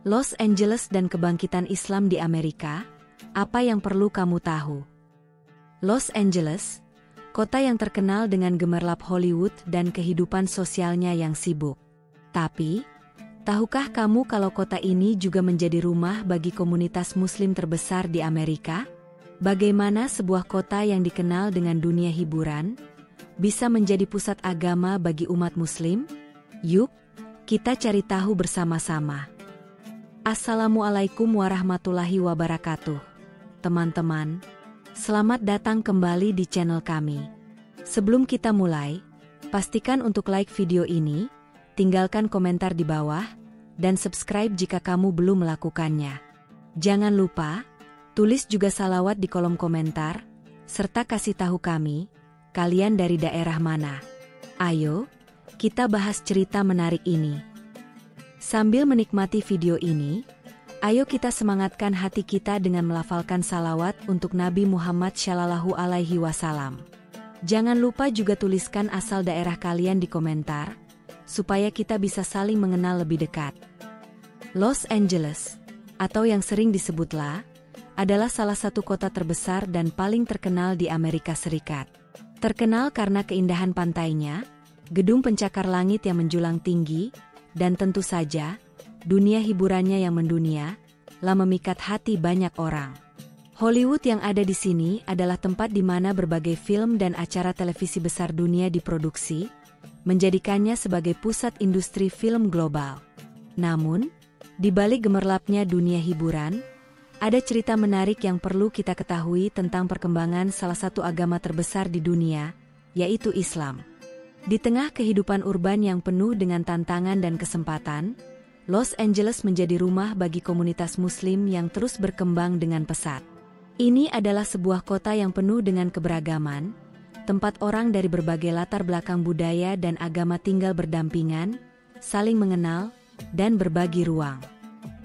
Los Angeles dan kebangkitan Islam di Amerika, apa yang perlu kamu tahu? Los Angeles, kota yang terkenal dengan gemerlap Hollywood dan kehidupan sosialnya yang sibuk. Tapi, tahukah kamu kalau kota ini juga menjadi rumah bagi komunitas Muslim terbesar di Amerika? Bagaimana sebuah kota yang dikenal dengan dunia hiburan bisa menjadi pusat agama bagi umat Muslim? Yuk, kita cari tahu bersama-sama. Assalamualaikum warahmatullahi wabarakatuh. Teman-teman, selamat datang kembali di channel kami. Sebelum kita mulai, pastikan untuk like video ini, tinggalkan komentar di bawah, dan subscribe jika kamu belum melakukannya. Jangan lupa, tulis juga salawat di kolom komentar, serta kasih tahu kami, kalian dari daerah mana. Ayo, kita bahas cerita menarik ini. Sambil menikmati video ini, ayo kita semangatkan hati kita dengan melafalkan salawat untuk Nabi Muhammad Shallallahu Alaihi Wasallam. Jangan lupa juga tuliskan asal daerah kalian di komentar, supaya kita bisa saling mengenal lebih dekat. Los Angeles, atau yang sering disebutlah, adalah salah satu kota terbesar dan paling terkenal di Amerika Serikat. Terkenal karena keindahan pantainya, gedung pencakar langit yang menjulang tinggi, dan tentu saja, dunia hiburannya yang mendunia, lah memikat hati banyak orang. Hollywood yang ada di sini adalah tempat di mana berbagai film dan acara televisi besar dunia diproduksi, menjadikannya sebagai pusat industri film global. Namun, di balik gemerlapnya dunia hiburan, ada cerita menarik yang perlu kita ketahui tentang perkembangan salah satu agama terbesar di dunia, yaitu Islam. Di tengah kehidupan urban yang penuh dengan tantangan dan kesempatan, Los Angeles menjadi rumah bagi komunitas Muslim yang terus berkembang dengan pesat. Ini adalah sebuah kota yang penuh dengan keberagaman, tempat orang dari berbagai latar belakang budaya dan agama tinggal berdampingan, saling mengenal, dan berbagi ruang.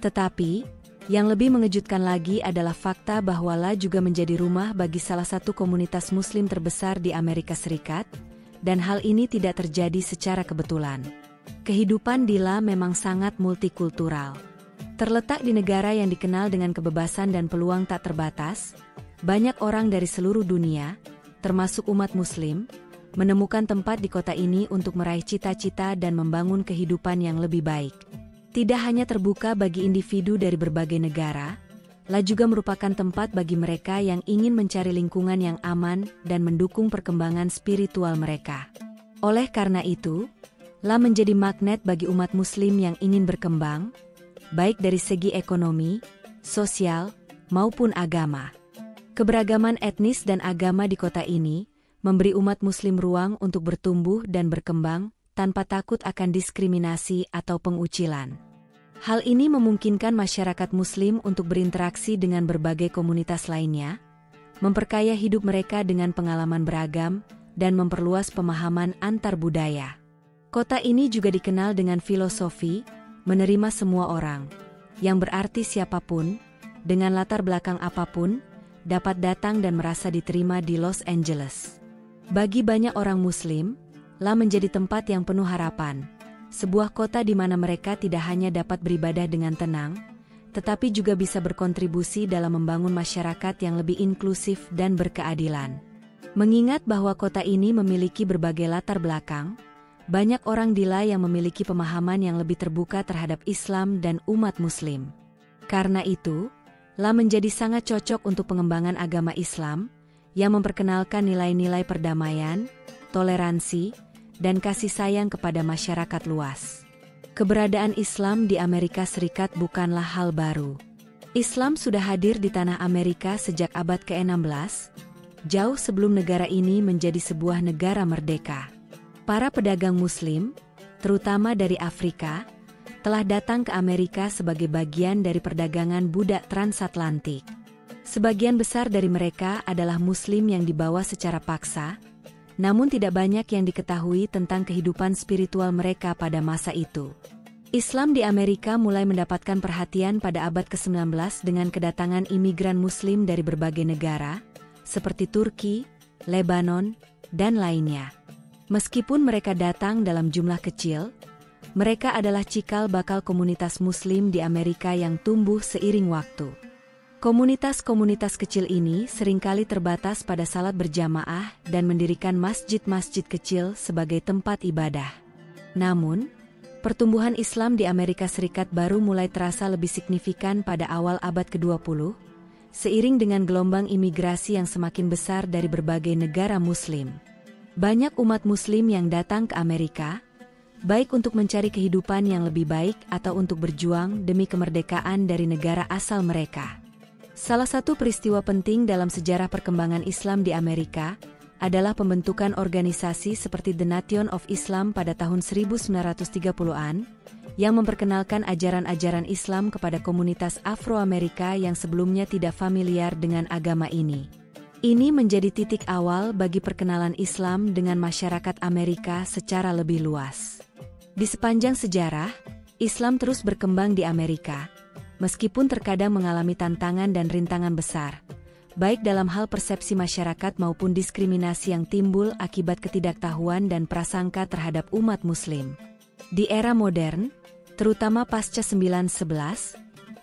Tetapi, yang lebih mengejutkan lagi adalah fakta bahwa La juga menjadi rumah bagi salah satu komunitas Muslim terbesar di Amerika Serikat, dan hal ini tidak terjadi secara kebetulan. Kehidupan di La memang sangat multikultural. Terletak di negara yang dikenal dengan kebebasan dan peluang tak terbatas, banyak orang dari seluruh dunia, termasuk umat Muslim, menemukan tempat di kota ini untuk meraih cita-cita dan membangun kehidupan yang lebih baik. Tidak hanya terbuka bagi individu dari berbagai negara, La juga merupakan tempat bagi mereka yang ingin mencari lingkungan yang aman dan mendukung perkembangan spiritual mereka. Oleh karena itu, La menjadi magnet bagi umat Muslim yang ingin berkembang, baik dari segi ekonomi, sosial, maupun agama. Keberagaman etnis dan agama di kota ini memberi umat Muslim ruang untuk bertumbuh dan berkembang tanpa takut akan diskriminasi atau pengucilan. Hal ini memungkinkan masyarakat Muslim untuk berinteraksi dengan berbagai komunitas lainnya, memperkaya hidup mereka dengan pengalaman beragam, dan memperluas pemahaman antar budaya. Kota ini juga dikenal dengan filosofi, menerima semua orang, yang berarti siapapun, dengan latar belakang apapun, dapat datang dan merasa diterima di Los Angeles. Bagi banyak orang Muslim, La menjadi tempat yang penuh harapan. Sebuah kota di mana mereka tidak hanya dapat beribadah dengan tenang, tetapi juga bisa berkontribusi dalam membangun masyarakat yang lebih inklusif dan berkeadilan. Mengingat bahwa kota ini memiliki berbagai latar belakang, banyak orang di La yang memiliki pemahaman yang lebih terbuka terhadap Islam dan umat Muslim. Karena itu, La menjadi sangat cocok untuk pengembangan agama Islam, yang memperkenalkan nilai-nilai perdamaian, toleransi, dan kasih sayang kepada masyarakat luas. Keberadaan Islam di Amerika Serikat bukanlah hal baru. Islam sudah hadir di tanah Amerika sejak abad ke-16, jauh sebelum negara ini menjadi sebuah negara merdeka. Para pedagang Muslim, terutama dari Afrika, telah datang ke Amerika sebagai bagian dari perdagangan budak transatlantik. Sebagian besar dari mereka adalah Muslim yang dibawa secara paksa, namun tidak banyak yang diketahui tentang kehidupan spiritual mereka pada masa itu. Islam di Amerika mulai mendapatkan perhatian pada abad ke-19 dengan kedatangan imigran Muslim dari berbagai negara, seperti Turki, Lebanon, dan lainnya. Meskipun mereka datang dalam jumlah kecil, Mereka adalah cikal bakal komunitas Muslim di Amerika yang tumbuh seiring waktu. Komunitas-komunitas kecil ini seringkali terbatas pada salat berjamaah dan mendirikan masjid-masjid kecil sebagai tempat ibadah. Namun, pertumbuhan Islam di Amerika Serikat baru mulai terasa lebih signifikan pada awal abad ke-20, seiring dengan gelombang imigrasi yang semakin besar dari berbagai negara Muslim. Banyak umat Muslim yang datang ke Amerika, baik untuk mencari kehidupan yang lebih baik atau untuk berjuang demi kemerdekaan dari negara asal mereka. Salah satu peristiwa penting dalam sejarah perkembangan Islam di Amerika adalah pembentukan organisasi seperti The Nation of Islam pada tahun 1930-an, yang memperkenalkan ajaran-ajaran Islam kepada komunitas Afro-Amerika yang sebelumnya tidak familiar dengan agama ini. Ini menjadi titik awal bagi perkenalan Islam dengan masyarakat Amerika secara lebih luas. Di sepanjang sejarah, Islam terus berkembang di Amerika, meskipun terkadang mengalami tantangan dan rintangan besar, baik dalam hal persepsi masyarakat maupun diskriminasi yang timbul akibat ketidaktahuan dan prasangka terhadap umat Muslim. Di era modern, terutama pasca 9/11,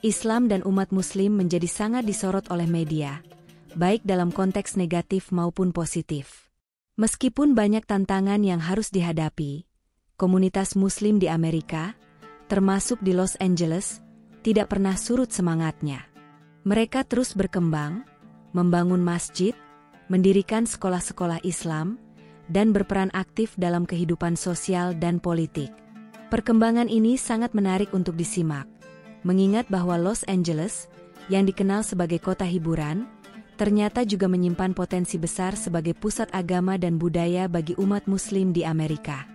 Islam dan umat Muslim menjadi sangat disorot oleh media, baik dalam konteks negatif maupun positif. Meskipun banyak tantangan yang harus dihadapi, komunitas Muslim di Amerika, termasuk di Los Angeles, tidak pernah surut semangatnya. Mereka terus berkembang, membangun masjid, mendirikan sekolah-sekolah Islam, dan berperan aktif dalam kehidupan sosial dan politik. Perkembangan ini sangat menarik untuk disimak, mengingat bahwa Los Angeles, yang dikenal sebagai kota hiburan, ternyata juga menyimpan potensi besar sebagai pusat agama dan budaya bagi umat Muslim di Amerika.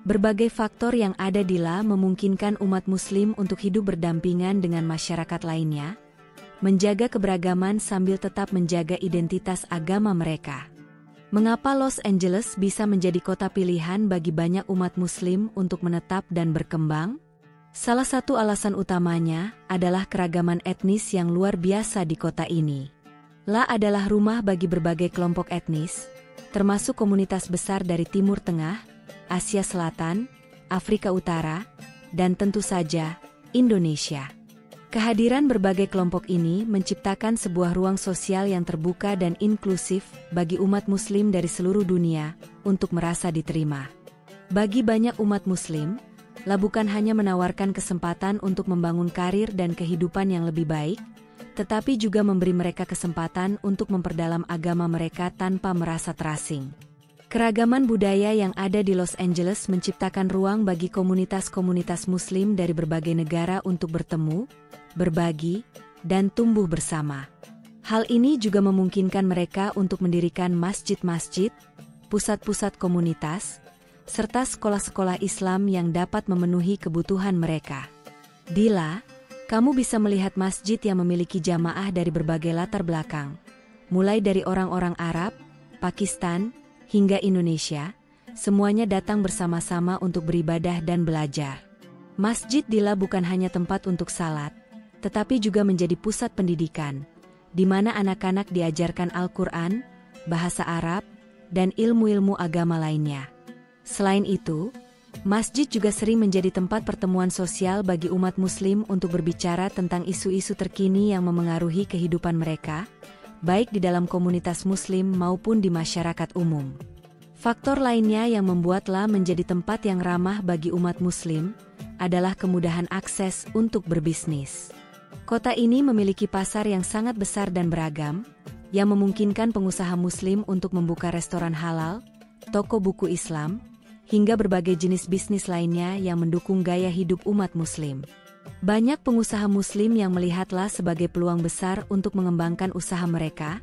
Berbagai faktor yang ada di La memungkinkan umat Muslim untuk hidup berdampingan dengan masyarakat lainnya, menjaga keberagaman sambil tetap menjaga identitas agama mereka. Mengapa Los Angeles bisa menjadi kota pilihan bagi banyak umat Muslim untuk menetap dan berkembang? Salah satu alasan utamanya adalah keragaman etnis yang luar biasa di kota ini. La adalah rumah bagi berbagai kelompok etnis, termasuk komunitas besar dari Timur Tengah, Asia Selatan, Afrika Utara, dan tentu saja, Indonesia. Kehadiran berbagai kelompok ini menciptakan sebuah ruang sosial yang terbuka dan inklusif bagi umat Muslim dari seluruh dunia untuk merasa diterima. Bagi banyak umat Muslim, La bukan hanya menawarkan kesempatan untuk membangun karir dan kehidupan yang lebih baik, tetapi juga memberi mereka kesempatan untuk memperdalam agama mereka tanpa merasa terasing. Keragaman budaya yang ada di Los Angeles menciptakan ruang bagi komunitas-komunitas Muslim dari berbagai negara untuk bertemu, berbagi, dan tumbuh bersama. Hal ini juga memungkinkan mereka untuk mendirikan masjid-masjid, pusat-pusat komunitas, serta sekolah-sekolah Islam yang dapat memenuhi kebutuhan mereka. Di La, kamu bisa melihat masjid yang memiliki jamaah dari berbagai latar belakang, mulai dari orang-orang Arab, Pakistan, hingga Indonesia, semuanya datang bersama-sama untuk beribadah dan belajar. Masjid di La bukan hanya tempat untuk salat, tetapi juga menjadi pusat pendidikan, di mana anak-anak diajarkan Al-Quran, bahasa Arab, dan ilmu-ilmu agama lainnya. Selain itu, masjid juga sering menjadi tempat pertemuan sosial bagi umat Muslim untuk berbicara tentang isu-isu terkini yang memengaruhi kehidupan mereka, baik di dalam komunitas Muslim maupun di masyarakat umum. Faktor lainnya yang membuat La menjadi tempat yang ramah bagi umat Muslim adalah kemudahan akses untuk berbisnis. Kota ini memiliki pasar yang sangat besar dan beragam, yang memungkinkan pengusaha Muslim untuk membuka restoran halal, toko buku Islam, hingga berbagai jenis bisnis lainnya yang mendukung gaya hidup umat Muslim. Banyak pengusaha Muslim yang melihatlah sebagai peluang besar untuk mengembangkan usaha mereka,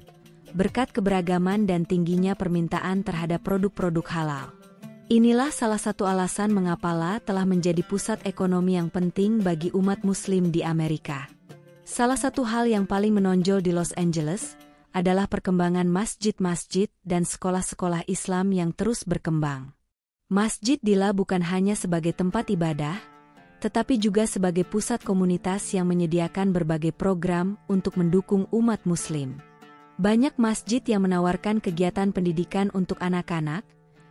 berkat keberagaman dan tingginya permintaan terhadap produk-produk halal. Inilah salah satu alasan mengapa La telah menjadi pusat ekonomi yang penting bagi umat Muslim di Amerika. Salah satu hal yang paling menonjol di Los Angeles adalah perkembangan masjid-masjid dan sekolah-sekolah Islam yang terus berkembang. Masjid di La bukan hanya sebagai tempat ibadah, tetapi juga sebagai pusat komunitas yang menyediakan berbagai program untuk mendukung umat Muslim. Banyak masjid yang menawarkan kegiatan pendidikan untuk anak-anak,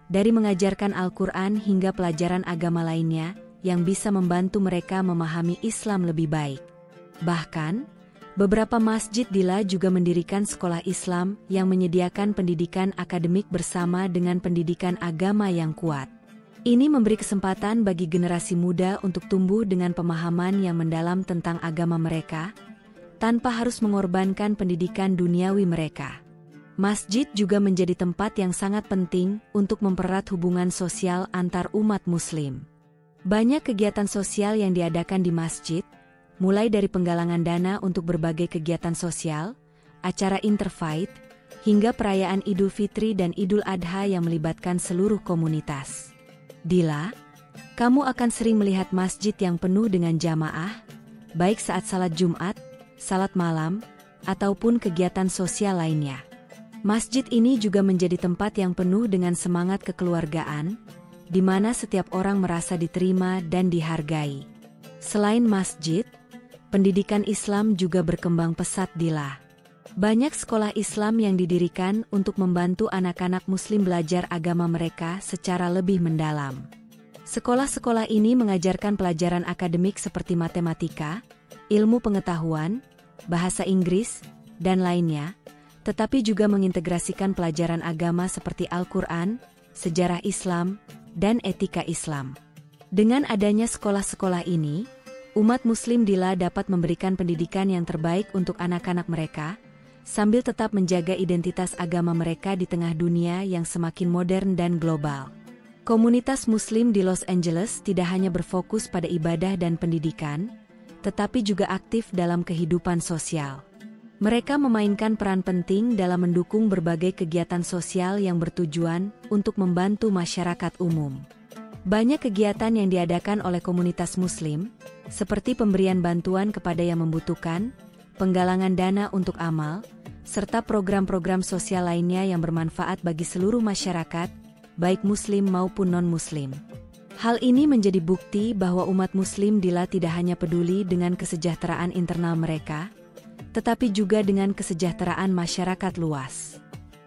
dari mengajarkan Al-Quran hingga pelajaran agama lainnya, yang bisa membantu mereka memahami Islam lebih baik. Bahkan, beberapa masjid Dila juga mendirikan sekolah Islam yang menyediakan pendidikan akademik bersama dengan pendidikan agama yang kuat. Ini memberi kesempatan bagi generasi muda untuk tumbuh dengan pemahaman yang mendalam tentang agama mereka, tanpa harus mengorbankan pendidikan duniawi mereka. Masjid juga menjadi tempat yang sangat penting untuk mempererat hubungan sosial antar umat Muslim. Banyak kegiatan sosial yang diadakan di masjid, mulai dari penggalangan dana untuk berbagai kegiatan sosial, acara interfaith, hingga perayaan Idul Fitri dan Idul Adha yang melibatkan seluruh komunitas. Dila, kamu akan sering melihat masjid yang penuh dengan jamaah, baik saat salat Jumat, salat malam, ataupun kegiatan sosial lainnya. Masjid ini juga menjadi tempat yang penuh dengan semangat kekeluargaan, di mana setiap orang merasa diterima dan dihargai. Selain masjid, pendidikan Islam juga berkembang pesat Dila. Banyak sekolah Islam yang didirikan untuk membantu anak-anak Muslim belajar agama mereka secara lebih mendalam. Sekolah-sekolah ini mengajarkan pelajaran akademik seperti matematika, ilmu pengetahuan, bahasa Inggris, dan lainnya, tetapi juga mengintegrasikan pelajaran agama seperti Al-Quran, sejarah Islam, dan etika Islam. Dengan adanya sekolah-sekolah ini, umat Muslim Dila dapat memberikan pendidikan yang terbaik untuk anak-anak mereka, sambil tetap menjaga identitas agama mereka di tengah dunia yang semakin modern dan global. Komunitas Muslim di Los Angeles tidak hanya berfokus pada ibadah dan pendidikan, tetapi juga aktif dalam kehidupan sosial. Mereka memainkan peran penting dalam mendukung berbagai kegiatan sosial yang bertujuan untuk membantu masyarakat umum. Banyak kegiatan yang diadakan oleh komunitas Muslim, seperti pemberian bantuan kepada yang membutuhkan, penggalangan dana untuk amal, serta program-program sosial lainnya yang bermanfaat bagi seluruh masyarakat, baik Muslim maupun non-Muslim. Hal ini menjadi bukti bahwa umat Muslim Dila tidak hanya peduli dengan kesejahteraan internal mereka, tetapi juga dengan kesejahteraan masyarakat luas.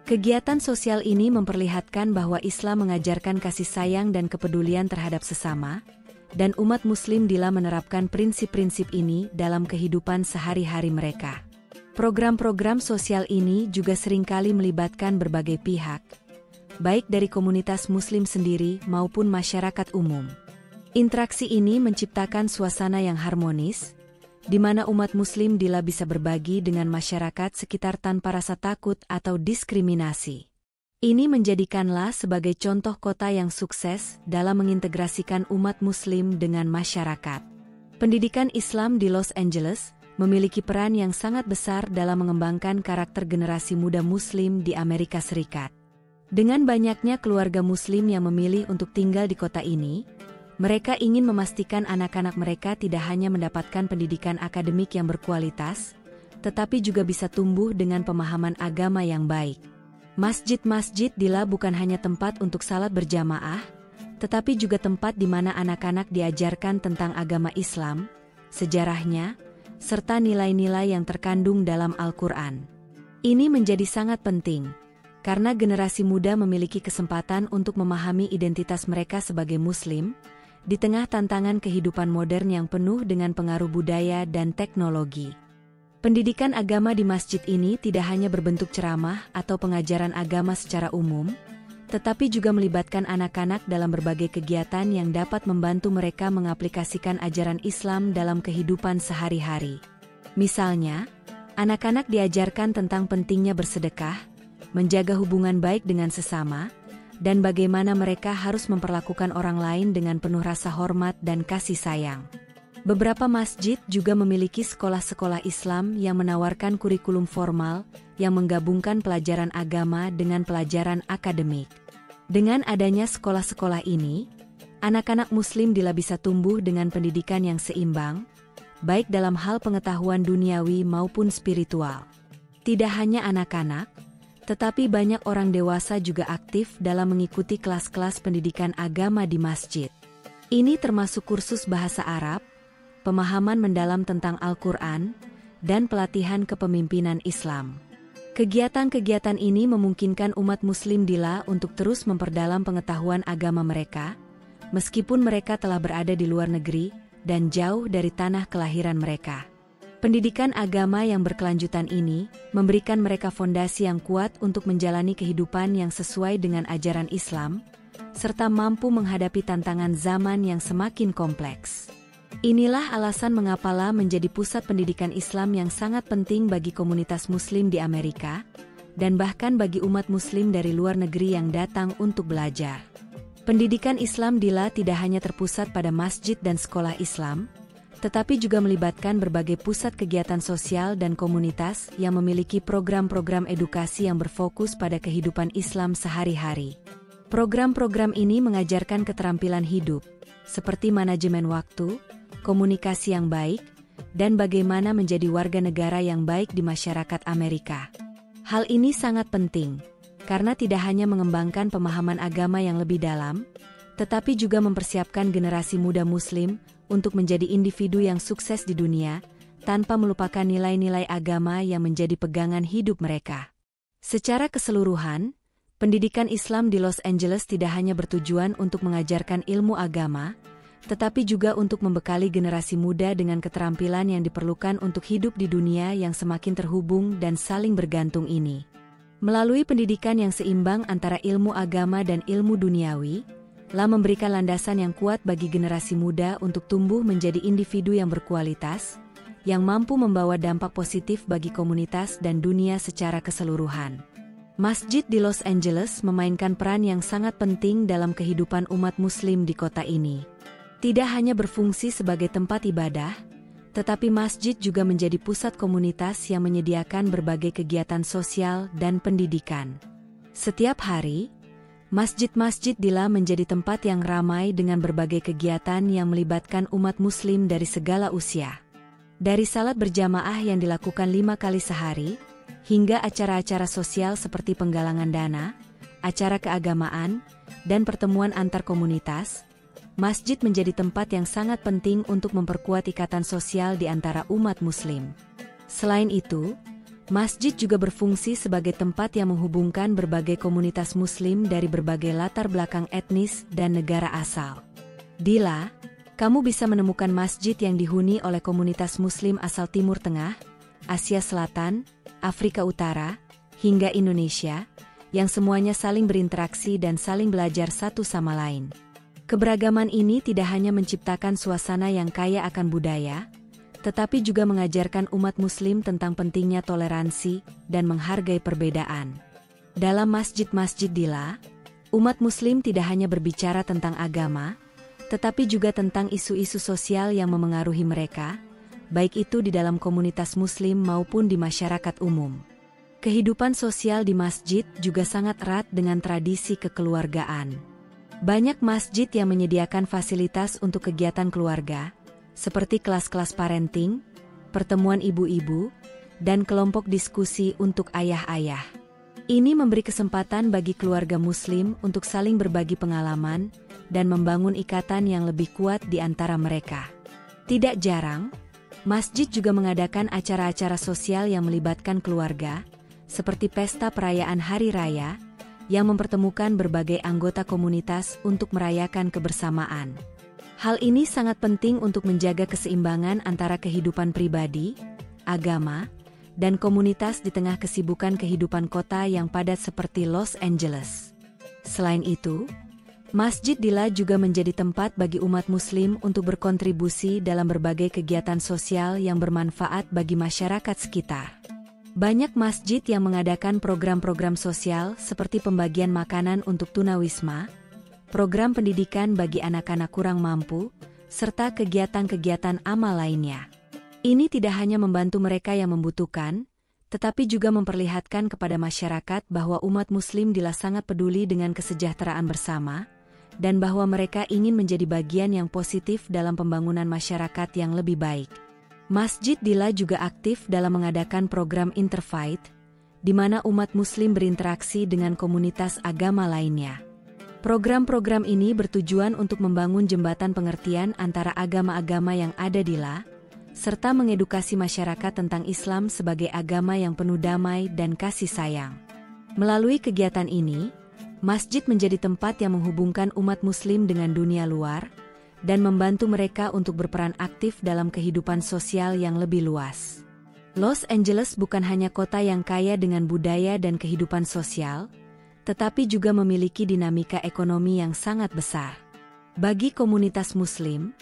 Kegiatan sosial ini memperlihatkan bahwa Islam mengajarkan kasih sayang dan kepedulian terhadap sesama, dan umat Muslim Dila menerapkan prinsip-prinsip ini dalam kehidupan sehari-hari mereka. Program-program sosial ini juga seringkali melibatkan berbagai pihak, baik dari komunitas Muslim sendiri maupun masyarakat umum. Interaksi ini menciptakan suasana yang harmonis, di mana umat Muslim Dila bisa berbagi dengan masyarakat sekitar tanpa rasa takut atau diskriminasi. Ini menjadikanlah sebagai contoh kota yang sukses dalam mengintegrasikan umat Muslim dengan masyarakat. Pendidikan Islam di Los Angeles memiliki peran yang sangat besar dalam mengembangkan karakter generasi muda Muslim di Amerika Serikat. Dengan banyaknya keluarga Muslim yang memilih untuk tinggal di kota ini, mereka ingin memastikan anak-anak mereka tidak hanya mendapatkan pendidikan akademik yang berkualitas, tetapi juga bisa tumbuh dengan pemahaman agama yang baik. Masjid-masjid Dila bukan hanya tempat untuk salat berjamaah, tetapi juga tempat di mana anak-anak diajarkan tentang agama Islam, sejarahnya, serta nilai-nilai yang terkandung dalam Al-Quran. Ini menjadi sangat penting, karena generasi muda memiliki kesempatan untuk memahami identitas mereka sebagai Muslim, di tengah tantangan kehidupan modern yang penuh dengan pengaruh budaya dan teknologi. Pendidikan agama di masjid ini tidak hanya berbentuk ceramah atau pengajaran agama secara umum, tetapi juga melibatkan anak-anak dalam berbagai kegiatan yang dapat membantu mereka mengaplikasikan ajaran Islam dalam kehidupan sehari-hari. Misalnya, anak-anak diajarkan tentang pentingnya bersedekah, menjaga hubungan baik dengan sesama, dan bagaimana mereka harus memperlakukan orang lain dengan penuh rasa hormat dan kasih sayang. Beberapa masjid juga memiliki sekolah-sekolah Islam yang menawarkan kurikulum formal yang menggabungkan pelajaran agama dengan pelajaran akademik. Dengan adanya sekolah-sekolah ini, anak-anak Muslim Dila bisa tumbuh dengan pendidikan yang seimbang, baik dalam hal pengetahuan duniawi maupun spiritual. Tidak hanya anak-anak, tetapi banyak orang dewasa juga aktif dalam mengikuti kelas-kelas pendidikan agama di masjid. Ini termasuk kursus bahasa Arab, pemahaman mendalam tentang Al-Quran, dan pelatihan kepemimpinan Islam. Kegiatan-kegiatan ini memungkinkan umat Muslim Dila untuk terus memperdalam pengetahuan agama mereka, meskipun mereka telah berada di luar negeri dan jauh dari tanah kelahiran mereka. Pendidikan agama yang berkelanjutan ini memberikan mereka fondasi yang kuat untuk menjalani kehidupan yang sesuai dengan ajaran Islam, serta mampu menghadapi tantangan zaman yang semakin kompleks. Inilah alasan mengapa La menjadi pusat pendidikan Islam yang sangat penting bagi komunitas Muslim di Amerika, dan bahkan bagi umat Muslim dari luar negeri yang datang untuk belajar. Pendidikan Islam di La tidak hanya terpusat pada masjid dan sekolah Islam, tetapi juga melibatkan berbagai pusat kegiatan sosial dan komunitas yang memiliki program-program edukasi yang berfokus pada kehidupan Islam sehari-hari. Program-program ini mengajarkan keterampilan hidup, seperti manajemen waktu, komunikasi yang baik, dan bagaimana menjadi warga negara yang baik di masyarakat Amerika. Hal ini sangat penting, karena tidak hanya mengembangkan pemahaman agama yang lebih dalam, tetapi juga mempersiapkan generasi muda Muslim untuk menjadi individu yang sukses di dunia, tanpa melupakan nilai-nilai agama yang menjadi pegangan hidup mereka. Secara keseluruhan, pendidikan Islam di Los Angeles tidak hanya bertujuan untuk mengajarkan ilmu agama, tetapi juga untuk membekali generasi muda dengan keterampilan yang diperlukan untuk hidup di dunia yang semakin terhubung dan saling bergantung ini. Melalui pendidikan yang seimbang antara ilmu agama dan ilmu duniawi, La memberikan landasan yang kuat bagi generasi muda untuk tumbuh menjadi individu yang berkualitas, yang mampu membawa dampak positif bagi komunitas dan dunia secara keseluruhan. Masjid di Los Angeles memainkan peran yang sangat penting dalam kehidupan umat Muslim di kota ini. Tidak hanya berfungsi sebagai tempat ibadah, tetapi masjid juga menjadi pusat komunitas yang menyediakan berbagai kegiatan sosial dan pendidikan. Setiap hari, masjid-masjid di La menjadi tempat yang ramai dengan berbagai kegiatan yang melibatkan umat Muslim dari segala usia. Dari salat berjamaah yang dilakukan 5 kali sehari, hingga acara-acara sosial seperti penggalangan dana, acara keagamaan, dan pertemuan antar komunitas, masjid menjadi tempat yang sangat penting untuk memperkuat ikatan sosial di antara umat Muslim. Selain itu, masjid juga berfungsi sebagai tempat yang menghubungkan berbagai komunitas Muslim dari berbagai latar belakang etnis dan negara asal. Di La, kamu bisa menemukan masjid yang dihuni oleh komunitas Muslim asal Timur Tengah, Asia Selatan, Afrika Utara, hingga Indonesia, yang semuanya saling berinteraksi dan saling belajar satu sama lain. Keberagaman ini tidak hanya menciptakan suasana yang kaya akan budaya, tetapi juga mengajarkan umat Muslim tentang pentingnya toleransi dan menghargai perbedaan. Dalam masjid-masjid di La, umat Muslim tidak hanya berbicara tentang agama, tetapi juga tentang isu-isu sosial yang memengaruhi mereka, baik itu di dalam komunitas Muslim maupun di masyarakat umum. Kehidupan sosial di masjid juga sangat erat dengan tradisi kekeluargaan. Banyak masjid yang menyediakan fasilitas untuk kegiatan keluarga, seperti kelas-kelas parenting, pertemuan ibu-ibu, dan kelompok diskusi untuk ayah-ayah. Ini memberi kesempatan bagi keluarga Muslim untuk saling berbagi pengalaman dan membangun ikatan yang lebih kuat di antara mereka. Tidak jarang, masjid juga mengadakan acara-acara sosial yang melibatkan keluarga, seperti pesta perayaan hari raya, yang mempertemukan berbagai anggota komunitas untuk merayakan kebersamaan. Hal ini sangat penting untuk menjaga keseimbangan antara kehidupan pribadi, agama, dan komunitas di tengah kesibukan kehidupan kota yang padat seperti Los Angeles. Selain itu, Masjid di La juga menjadi tempat bagi umat Muslim untuk berkontribusi dalam berbagai kegiatan sosial yang bermanfaat bagi masyarakat sekitar. Banyak masjid yang mengadakan program-program sosial seperti pembagian makanan untuk tunawisma, program pendidikan bagi anak-anak kurang mampu, serta kegiatan-kegiatan amal lainnya. Ini tidak hanya membantu mereka yang membutuhkan, tetapi juga memperlihatkan kepada masyarakat bahwa umat Muslim di La sangat peduli dengan kesejahteraan bersama, dan bahwa mereka ingin menjadi bagian yang positif dalam pembangunan masyarakat yang lebih baik. Masjid di La juga aktif dalam mengadakan program Interfaith, di mana umat Muslim berinteraksi dengan komunitas agama lainnya. Program-program ini bertujuan untuk membangun jembatan pengertian antara agama-agama yang ada di La, serta mengedukasi masyarakat tentang Islam sebagai agama yang penuh damai dan kasih sayang. Melalui kegiatan ini, Masjid menjadi tempat yang menghubungkan umat Muslim dengan dunia luar, dan membantu mereka untuk berperan aktif dalam kehidupan sosial yang lebih luas. Los Angeles bukan hanya kota yang kaya dengan budaya dan kehidupan sosial, tetapi juga memiliki dinamika ekonomi yang sangat besar. Bagi komunitas Muslim,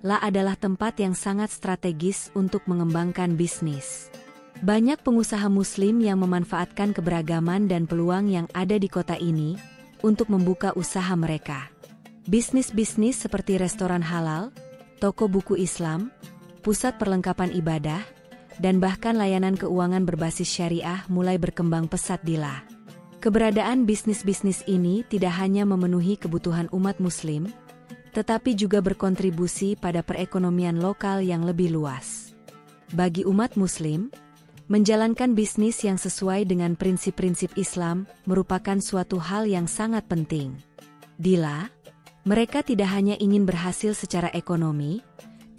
La adalah tempat yang sangat strategis untuk mengembangkan bisnis. Banyak pengusaha Muslim yang memanfaatkan keberagaman dan peluang yang ada di kota ini untuk membuka usaha mereka. Bisnis-bisnis seperti restoran halal, toko buku Islam, pusat perlengkapan ibadah, dan bahkan layanan keuangan berbasis syariah mulai berkembang pesat di La. Keberadaan bisnis-bisnis ini tidak hanya memenuhi kebutuhan umat Muslim, tetapi juga berkontribusi pada perekonomian lokal yang lebih luas. Bagi umat Muslim, menjalankan bisnis yang sesuai dengan prinsip-prinsip Islam merupakan suatu hal yang sangat penting. Di La, mereka tidak hanya ingin berhasil secara ekonomi,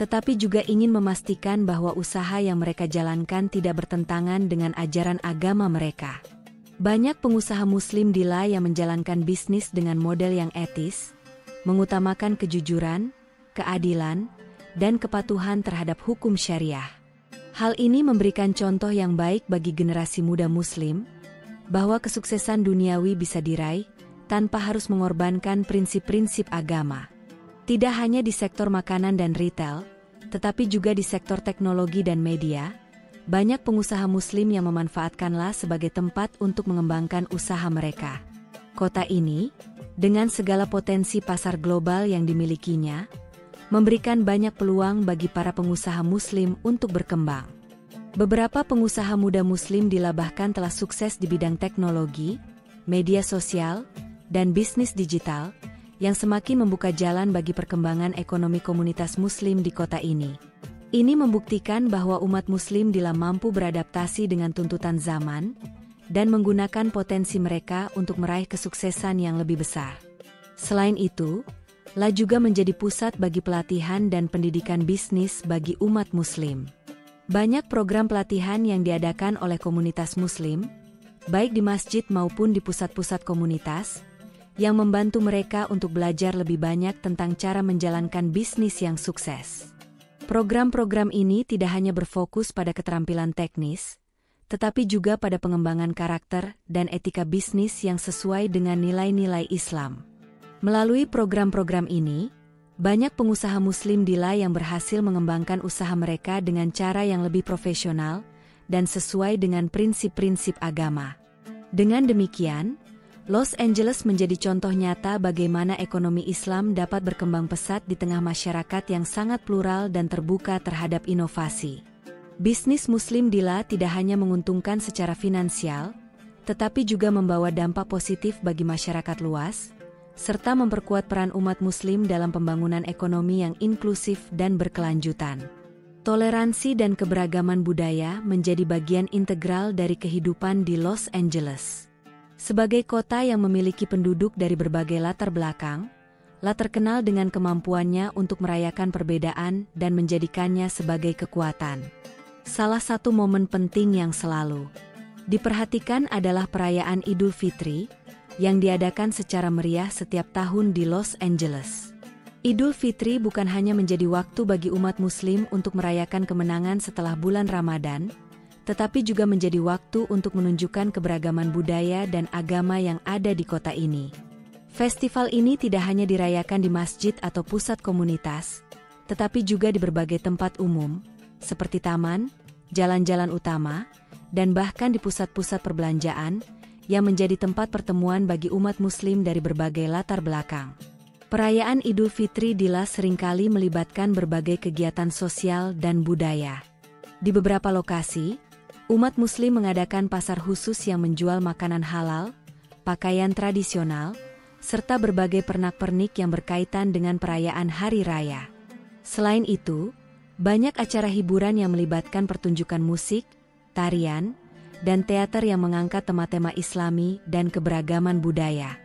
tetapi juga ingin memastikan bahwa usaha yang mereka jalankan tidak bertentangan dengan ajaran agama mereka. Banyak pengusaha Muslim di La yang menjalankan bisnis dengan model yang etis, mengutamakan kejujuran, keadilan, dan kepatuhan terhadap hukum syariah. Hal ini memberikan contoh yang baik bagi generasi muda Muslim, bahwa kesuksesan duniawi bisa diraih tanpa harus mengorbankan prinsip-prinsip agama. Tidak hanya di sektor makanan dan retail, tetapi juga di sektor teknologi dan media, banyak pengusaha Muslim yang memanfaatkan La sebagai tempat untuk mengembangkan usaha mereka. Kota ini, dengan segala potensi pasar global yang dimilikinya, memberikan banyak peluang bagi para pengusaha Muslim untuk berkembang. Beberapa pengusaha muda Muslim di La bahkan telah sukses di bidang teknologi, media sosial, dan bisnis digital, yang semakin membuka jalan bagi perkembangan ekonomi komunitas Muslim di kota ini. Ini membuktikan bahwa umat Muslim di La mampu beradaptasi dengan tuntutan zaman, dan menggunakan potensi mereka untuk meraih kesuksesan yang lebih besar. Selain itu, La juga menjadi pusat bagi pelatihan dan pendidikan bisnis bagi umat Muslim. Banyak program pelatihan yang diadakan oleh komunitas Muslim, baik di masjid maupun di pusat-pusat komunitas, yang membantu mereka untuk belajar lebih banyak tentang cara menjalankan bisnis yang sukses. Program-program ini tidak hanya berfokus pada keterampilan teknis, tetapi juga pada pengembangan karakter dan etika bisnis yang sesuai dengan nilai-nilai Islam. Melalui program-program ini, banyak pengusaha Muslim di La yang berhasil mengembangkan usaha mereka dengan cara yang lebih profesional dan sesuai dengan prinsip-prinsip agama. Dengan demikian, Los Angeles menjadi contoh nyata bagaimana ekonomi Islam dapat berkembang pesat di tengah masyarakat yang sangat plural dan terbuka terhadap inovasi. Bisnis Muslim di La tidak hanya menguntungkan secara finansial, tetapi juga membawa dampak positif bagi masyarakat luas, serta memperkuat peran umat Muslim dalam pembangunan ekonomi yang inklusif dan berkelanjutan. Toleransi dan keberagaman budaya menjadi bagian integral dari kehidupan di Los Angeles. Sebagai kota yang memiliki penduduk dari berbagai latar belakang, La terkenal dengan kemampuannya untuk merayakan perbedaan dan menjadikannya sebagai kekuatan. Salah satu momen penting yang selalu diperhatikan adalah perayaan Idul Fitri, yang diadakan secara meriah setiap tahun di Los Angeles. Idul Fitri bukan hanya menjadi waktu bagi umat Muslim untuk merayakan kemenangan setelah bulan Ramadan, tetapi juga menjadi waktu untuk menunjukkan keberagaman budaya dan agama yang ada di kota ini. Festival ini tidak hanya dirayakan di masjid atau pusat komunitas, tetapi juga di berbagai tempat umum, seperti taman, jalan-jalan utama, dan bahkan di pusat-pusat perbelanjaan, yang menjadi tempat pertemuan bagi umat Muslim dari berbagai latar belakang. Perayaan Idul Fitri di La seringkali melibatkan berbagai kegiatan sosial dan budaya. Di beberapa lokasi, umat Muslim mengadakan pasar khusus yang menjual makanan halal, pakaian tradisional, serta berbagai pernak-pernik yang berkaitan dengan perayaan hari raya. Selain itu, banyak acara hiburan yang melibatkan pertunjukan musik, tarian, dan teater yang mengangkat tema-tema Islami dan keberagaman budaya.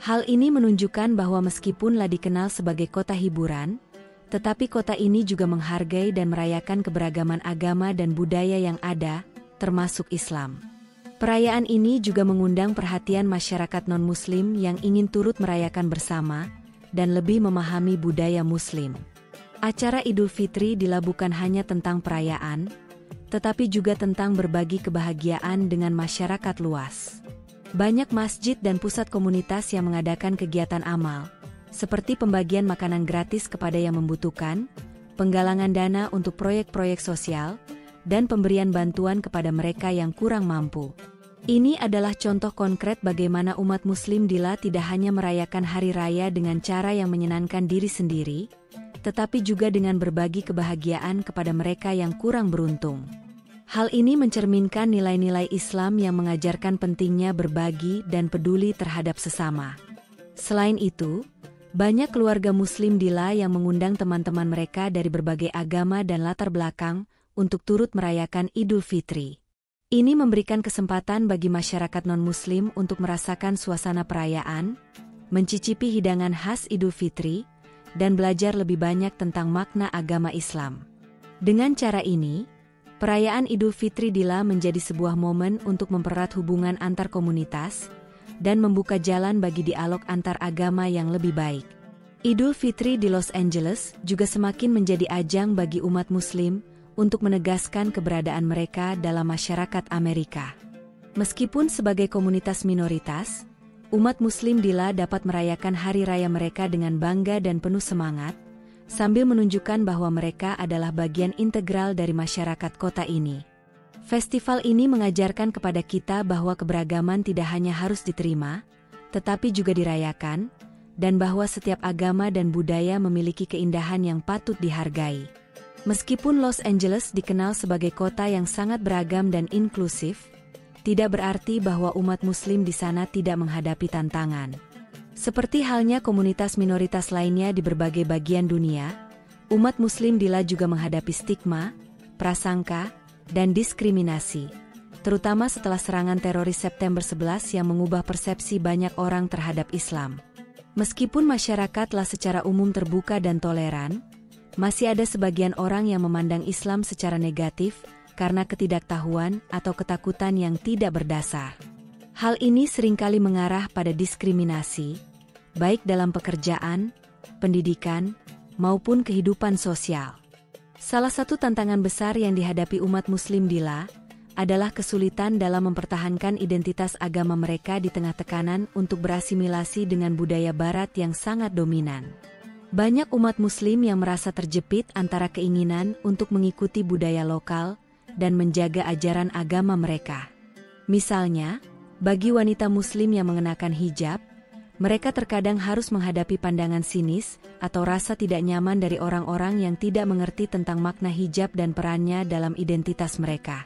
Hal ini menunjukkan bahwa meskipun La dikenal sebagai kota hiburan, tetapi kota ini juga menghargai dan merayakan keberagaman agama dan budaya yang ada, termasuk Islam. Perayaan ini juga mengundang perhatian masyarakat non-Muslim yang ingin turut merayakan bersama dan lebih memahami budaya Muslim. Acara Idul Fitri bukan hanya tentang perayaan, tetapi juga tentang berbagi kebahagiaan dengan masyarakat luas. Banyak masjid dan pusat komunitas yang mengadakan kegiatan amal, seperti pembagian makanan gratis kepada yang membutuhkan, penggalangan dana untuk proyek-proyek sosial, dan pemberian bantuan kepada mereka yang kurang mampu. Ini adalah contoh konkret bagaimana umat Muslim tidak hanya merayakan hari raya dengan cara yang menyenangkan diri sendiri, tetapi juga dengan berbagi kebahagiaan kepada mereka yang kurang beruntung. Hal ini mencerminkan nilai-nilai Islam yang mengajarkan pentingnya berbagi dan peduli terhadap sesama. Selain itu, banyak keluarga Muslim yang mengundang teman-teman mereka dari berbagai agama dan latar belakang untuk turut merayakan Idul Fitri. Ini memberikan kesempatan bagi masyarakat non-Muslim untuk merasakan suasana perayaan, mencicipi hidangan khas Idul Fitri, dan belajar lebih banyak tentang makna agama Islam. Dengan cara ini, perayaan Idul Fitri menjadi sebuah momen untuk mempererat hubungan antar komunitas dan membuka jalan bagi dialog antar agama yang lebih baik. Idul Fitri di Los Angeles juga semakin menjadi ajang bagi umat Muslim untuk menegaskan keberadaan mereka dalam masyarakat Amerika. Meskipun sebagai komunitas minoritas, umat Muslim dapat merayakan hari raya mereka dengan bangga dan penuh semangat, sambil menunjukkan bahwa mereka adalah bagian integral dari masyarakat kota ini. Festival ini mengajarkan kepada kita bahwa keberagaman tidak hanya harus diterima, tetapi juga dirayakan, dan bahwa setiap agama dan budaya memiliki keindahan yang patut dihargai. Meskipun Los Angeles dikenal sebagai kota yang sangat beragam dan inklusif, tidak berarti bahwa umat Muslim di sana tidak menghadapi tantangan. Seperti halnya komunitas minoritas lainnya di berbagai bagian dunia, umat Muslim juga menghadapi stigma, prasangka, dan diskriminasi, terutama setelah serangan teroris September 11 yang mengubah persepsi banyak orang terhadap Islam. Meskipun masyarakat secara umum terbuka dan toleran, masih ada sebagian orang yang memandang Islam secara negatif karena ketidaktahuan atau ketakutan yang tidak berdasar. Hal ini seringkali mengarah pada diskriminasi, baik dalam pekerjaan, pendidikan, maupun kehidupan sosial. Salah satu tantangan besar yang dihadapi umat Muslim adalah kesulitan dalam mempertahankan identitas agama mereka di tengah tekanan untuk berasimilasi dengan budaya Barat yang sangat dominan. Banyak umat Muslim yang merasa terjepit antara keinginan untuk mengikuti budaya lokal dan menjaga ajaran agama mereka. Misalnya, bagi wanita Muslim yang mengenakan hijab, mereka terkadang harus menghadapi pandangan sinis atau rasa tidak nyaman dari orang-orang yang tidak mengerti tentang makna hijab dan perannya dalam identitas mereka.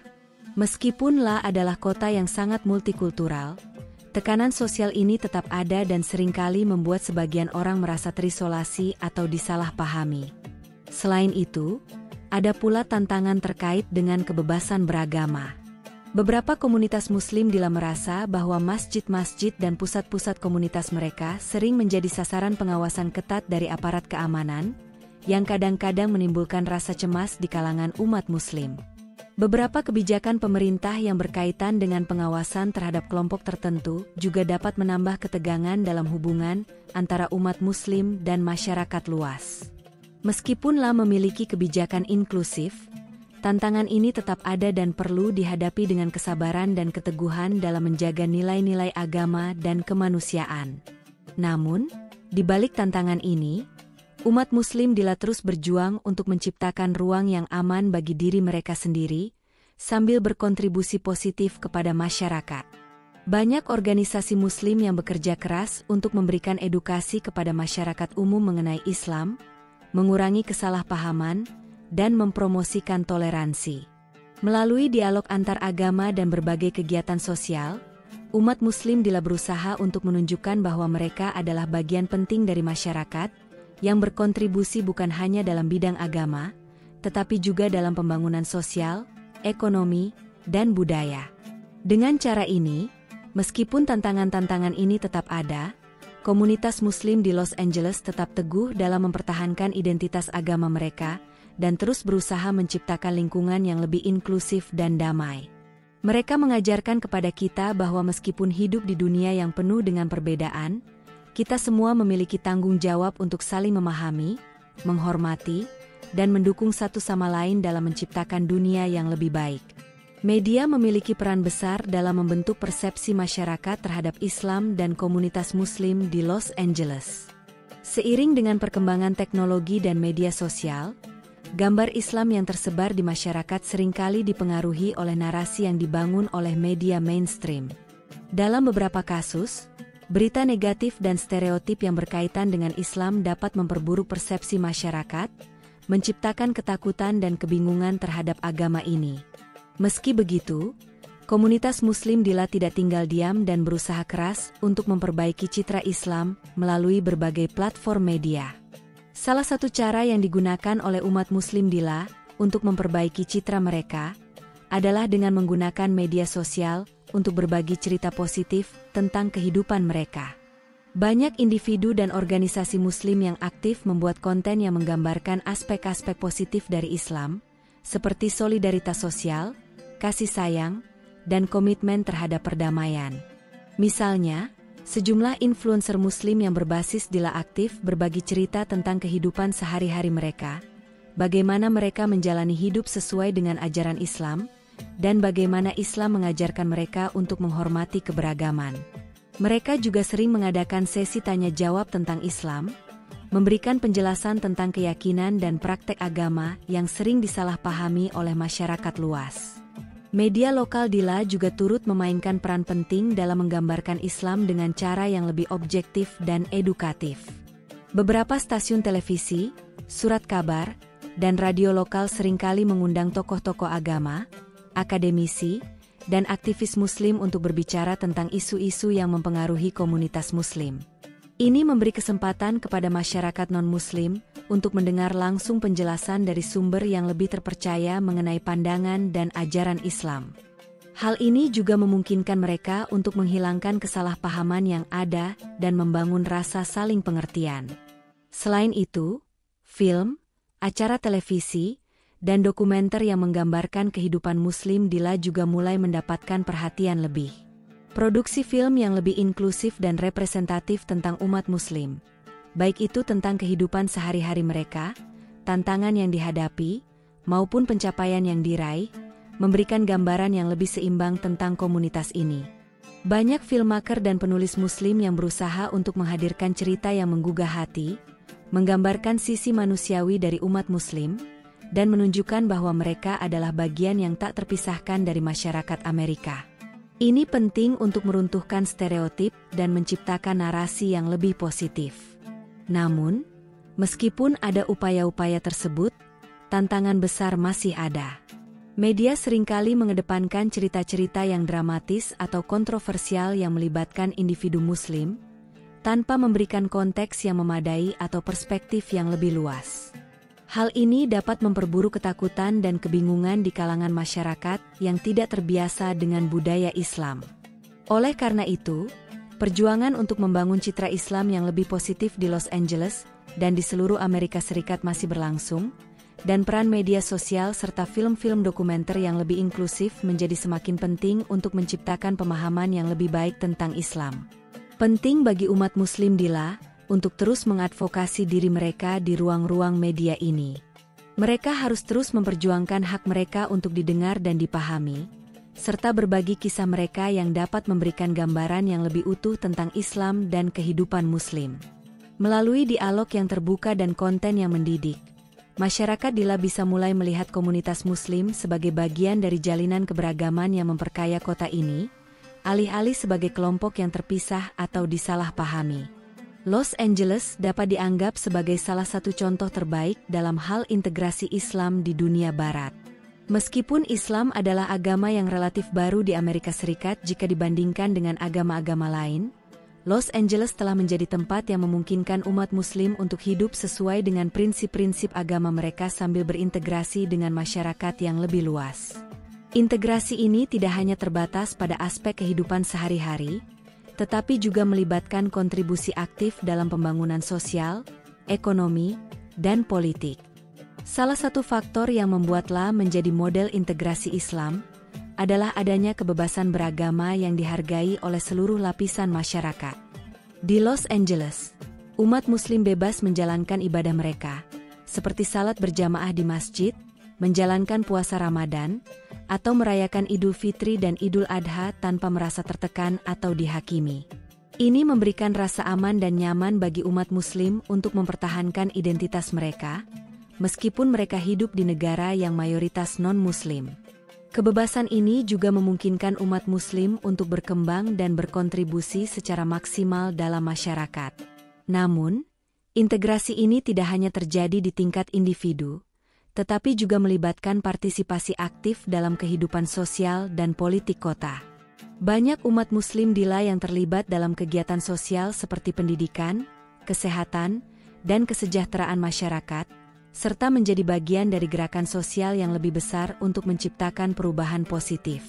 Meskipun adalah kota yang sangat multikultural, tekanan sosial ini tetap ada dan seringkali membuat sebagian orang merasa terisolasi atau disalahpahami. Selain itu, ada pula tantangan terkait dengan kebebasan beragama. Beberapa komunitas Muslim merasa bahwa masjid-masjid dan pusat-pusat komunitas mereka sering menjadi sasaran pengawasan ketat dari aparat keamanan, yang kadang-kadang menimbulkan rasa cemas di kalangan umat Muslim. Beberapa kebijakan pemerintah yang berkaitan dengan pengawasan terhadap kelompok tertentu juga dapat menambah ketegangan dalam hubungan antara umat Muslim dan masyarakat luas. Meskipun memiliki kebijakan inklusif, tantangan ini tetap ada dan perlu dihadapi dengan kesabaran dan keteguhan dalam menjaga nilai-nilai agama dan kemanusiaan. Namun, di balik tantangan ini, umat Muslim terus berjuang untuk menciptakan ruang yang aman bagi diri mereka sendiri, sambil berkontribusi positif kepada masyarakat. Banyak organisasi Muslim yang bekerja keras untuk memberikan edukasi kepada masyarakat umum mengenai Islam, mengurangi kesalahpahaman, dan mempromosikan toleransi. Melalui dialog antar agama dan berbagai kegiatan sosial, umat Muslim berusaha untuk menunjukkan bahwa mereka adalah bagian penting dari masyarakat, yang berkontribusi bukan hanya dalam bidang agama, tetapi juga dalam pembangunan sosial, ekonomi, dan budaya. Dengan cara ini, meskipun tantangan-tantangan ini tetap ada, komunitas Muslim di Los Angeles tetap teguh dalam mempertahankan identitas agama mereka, dan terus berusaha menciptakan lingkungan yang lebih inklusif dan damai. Mereka mengajarkan kepada kita bahwa meskipun hidup di dunia yang penuh dengan perbedaan, kita semua memiliki tanggung jawab untuk saling memahami, menghormati, dan mendukung satu sama lain dalam menciptakan dunia yang lebih baik. Media memiliki peran besar dalam membentuk persepsi masyarakat terhadap Islam dan komunitas Muslim di Los Angeles. Seiring dengan perkembangan teknologi dan media sosial, gambar Islam yang tersebar di masyarakat seringkali dipengaruhi oleh narasi yang dibangun oleh media mainstream. Dalam beberapa kasus, berita negatif dan stereotip yang berkaitan dengan Islam dapat memperburuk persepsi masyarakat, menciptakan ketakutan dan kebingungan terhadap agama ini. Meski begitu, komunitas Muslim Dila tidak tinggal diam dan berusaha keras untuk memperbaiki citra Islam melalui berbagai platform media. Salah satu cara yang digunakan oleh umat Muslim Dila untuk memperbaiki citra mereka adalah dengan menggunakan media sosial untuk berbagi cerita positif tentang kehidupan mereka. Banyak individu dan organisasi Muslim yang aktif membuat konten yang menggambarkan aspek-aspek positif dari Islam, seperti solidaritas sosial, kasih sayang, dan komitmen terhadap perdamaian. Misalnya, sejumlah influencer Muslim yang berbasis Dila aktif berbagi cerita tentang kehidupan sehari-hari mereka, bagaimana mereka menjalani hidup sesuai dengan ajaran Islam, dan bagaimana Islam mengajarkan mereka untuk menghormati keberagaman. Mereka juga sering mengadakan sesi tanya-jawab tentang Islam, memberikan penjelasan tentang keyakinan dan praktek agama yang sering disalahpahami oleh masyarakat luas. Media lokal Dila juga turut memainkan peran penting dalam menggambarkan Islam dengan cara yang lebih objektif dan edukatif. Beberapa stasiun televisi, surat kabar, dan radio lokal seringkali mengundang tokoh-tokoh agama, akademisi, dan aktivis Muslim untuk berbicara tentang isu-isu yang mempengaruhi komunitas Muslim. Ini memberi kesempatan kepada masyarakat non-Muslim untuk mendengar langsung penjelasan dari sumber yang lebih terpercaya mengenai pandangan dan ajaran Islam. Hal ini juga memungkinkan mereka untuk menghilangkan kesalahpahaman yang ada dan membangun rasa saling pengertian. Selain itu, film, acara televisi, dan dokumenter yang menggambarkan kehidupan Muslim Dila juga mulai mendapatkan perhatian lebih. Produksi film yang lebih inklusif dan representatif tentang umat Muslim, baik itu tentang kehidupan sehari-hari mereka, tantangan yang dihadapi, maupun pencapaian yang diraih, memberikan gambaran yang lebih seimbang tentang komunitas ini. Banyak filmmaker dan penulis Muslim yang berusaha untuk menghadirkan cerita yang menggugah hati, menggambarkan sisi manusiawi dari umat Muslim, dan menunjukkan bahwa mereka adalah bagian yang tak terpisahkan dari masyarakat Amerika. Ini penting untuk meruntuhkan stereotip dan menciptakan narasi yang lebih positif. Namun, meskipun ada upaya-upaya tersebut, tantangan besar masih ada. Media seringkali mengedepankan cerita-cerita yang dramatis atau kontroversial yang melibatkan individu Muslim, tanpa memberikan konteks yang memadai atau perspektif yang lebih luas. Hal ini dapat memperburuk ketakutan dan kebingungan di kalangan masyarakat yang tidak terbiasa dengan budaya Islam. Oleh karena itu, perjuangan untuk membangun citra Islam yang lebih positif di Los Angeles dan di seluruh Amerika Serikat masih berlangsung, dan peran media sosial serta film-film dokumenter yang lebih inklusif menjadi semakin penting untuk menciptakan pemahaman yang lebih baik tentang Islam. Penting bagi umat Muslim Dila untuk terus mengadvokasi diri mereka di ruang-ruang media ini. Mereka harus terus memperjuangkan hak mereka untuk didengar dan dipahami, serta berbagi kisah mereka yang dapat memberikan gambaran yang lebih utuh tentang Islam dan kehidupan Muslim. Melalui dialog yang terbuka dan konten yang mendidik, masyarakat Dila bisa mulai melihat komunitas Muslim sebagai bagian dari jalinan keberagaman yang memperkaya kota ini, alih-alih sebagai kelompok yang terpisah atau disalahpahami. Los Angeles dapat dianggap sebagai salah satu contoh terbaik dalam hal integrasi Islam di dunia Barat. Meskipun Islam adalah agama yang relatif baru di Amerika Serikat jika dibandingkan dengan agama-agama lain, Los Angeles telah menjadi tempat yang memungkinkan umat Muslim untuk hidup sesuai dengan prinsip-prinsip agama mereka sambil berintegrasi dengan masyarakat yang lebih luas. Integrasi ini tidak hanya terbatas pada aspek kehidupan sehari-hari, tetapi juga melibatkan kontribusi aktif dalam pembangunan sosial, ekonomi, dan politik. Salah satu faktor yang membuat La menjadi model integrasi Islam adalah adanya kebebasan beragama yang dihargai oleh seluruh lapisan masyarakat. Di Los Angeles, umat Muslim bebas menjalankan ibadah mereka, seperti salat berjamaah di masjid, menjalankan puasa Ramadan, atau merayakan Idul Fitri dan Idul Adha tanpa merasa tertekan atau dihakimi. Ini memberikan rasa aman dan nyaman bagi umat Muslim untuk mempertahankan identitas mereka, meskipun mereka hidup di negara yang mayoritas non-Muslim. Kebebasan ini juga memungkinkan umat Muslim untuk berkembang dan berkontribusi secara maksimal dalam masyarakat. Namun, integrasi ini tidak hanya terjadi di tingkat individu, tetapi juga melibatkan partisipasi aktif dalam kehidupan sosial dan politik kota. Banyak umat Muslim Dila yang terlibat dalam kegiatan sosial seperti pendidikan, kesehatan, dan kesejahteraan masyarakat, serta menjadi bagian dari gerakan sosial yang lebih besar untuk menciptakan perubahan positif.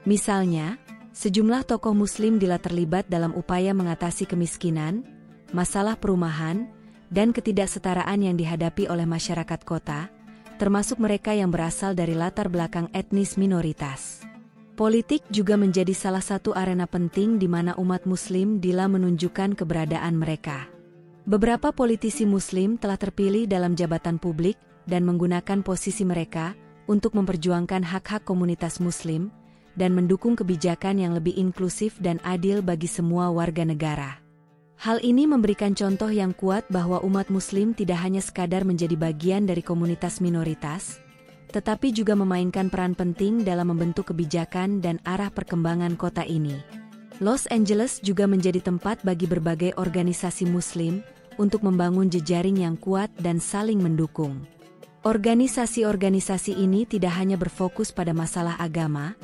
Misalnya, sejumlah tokoh Muslim Dila terlibat dalam upaya mengatasi kemiskinan, masalah perumahan, dan ketidaksetaraan yang dihadapi oleh masyarakat kota, termasuk mereka yang berasal dari latar belakang etnis minoritas. Politik juga menjadi salah satu arena penting di mana umat Muslim Dila menunjukkan keberadaan mereka. Beberapa politisi Muslim telah terpilih dalam jabatan publik dan menggunakan posisi mereka untuk memperjuangkan hak-hak komunitas Muslim dan mendukung kebijakan yang lebih inklusif dan adil bagi semua warga negara. Hal ini memberikan contoh yang kuat bahwa umat Muslim tidak hanya sekadar menjadi bagian dari komunitas minoritas, tetapi juga memainkan peran penting dalam membentuk kebijakan dan arah perkembangan kota ini. Los Angeles juga menjadi tempat bagi berbagai organisasi Muslim untuk membangun jejaring yang kuat dan saling mendukung. Organisasi-organisasi ini tidak hanya berfokus pada masalah agama,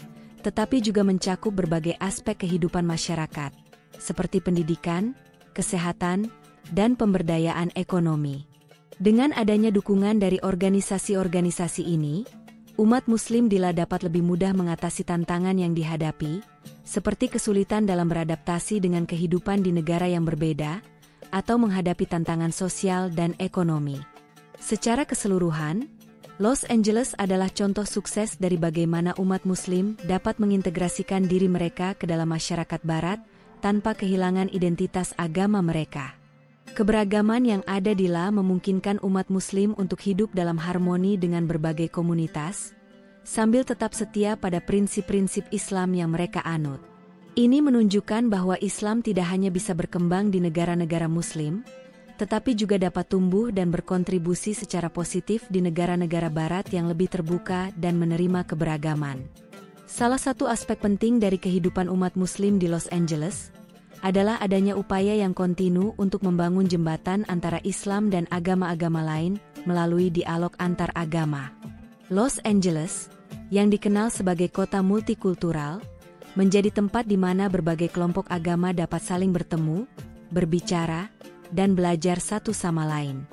tetapi juga mencakup berbagai aspek kehidupan masyarakat, seperti pendidikan, kesehatan, dan pemberdayaan ekonomi. Dengan adanya dukungan dari organisasi-organisasi ini, umat Muslim Dila dapat lebih mudah mengatasi tantangan yang dihadapi, seperti kesulitan dalam beradaptasi dengan kehidupan di negara yang berbeda, atau menghadapi tantangan sosial dan ekonomi. Secara keseluruhan, Los Angeles adalah contoh sukses dari bagaimana umat Muslim dapat mengintegrasikan diri mereka ke dalam masyarakat Barat tanpa kehilangan identitas agama mereka. Keberagaman yang ada di La memungkinkan umat Muslim untuk hidup dalam harmoni dengan berbagai komunitas, sambil tetap setia pada prinsip-prinsip Islam yang mereka anut. Ini menunjukkan bahwa Islam tidak hanya bisa berkembang di negara-negara Muslim, tetapi juga dapat tumbuh dan berkontribusi secara positif di negara-negara Barat yang lebih terbuka dan menerima keberagaman. Salah satu aspek penting dari kehidupan umat Muslim di Los Angeles adalah adanya upaya yang kontinu untuk membangun jembatan antara Islam dan agama-agama lain melalui dialog antar agama. Los Angeles, yang dikenal sebagai kota multikultural, menjadi tempat di mana berbagai kelompok agama dapat saling bertemu, berbicara, dan belajar satu sama lain.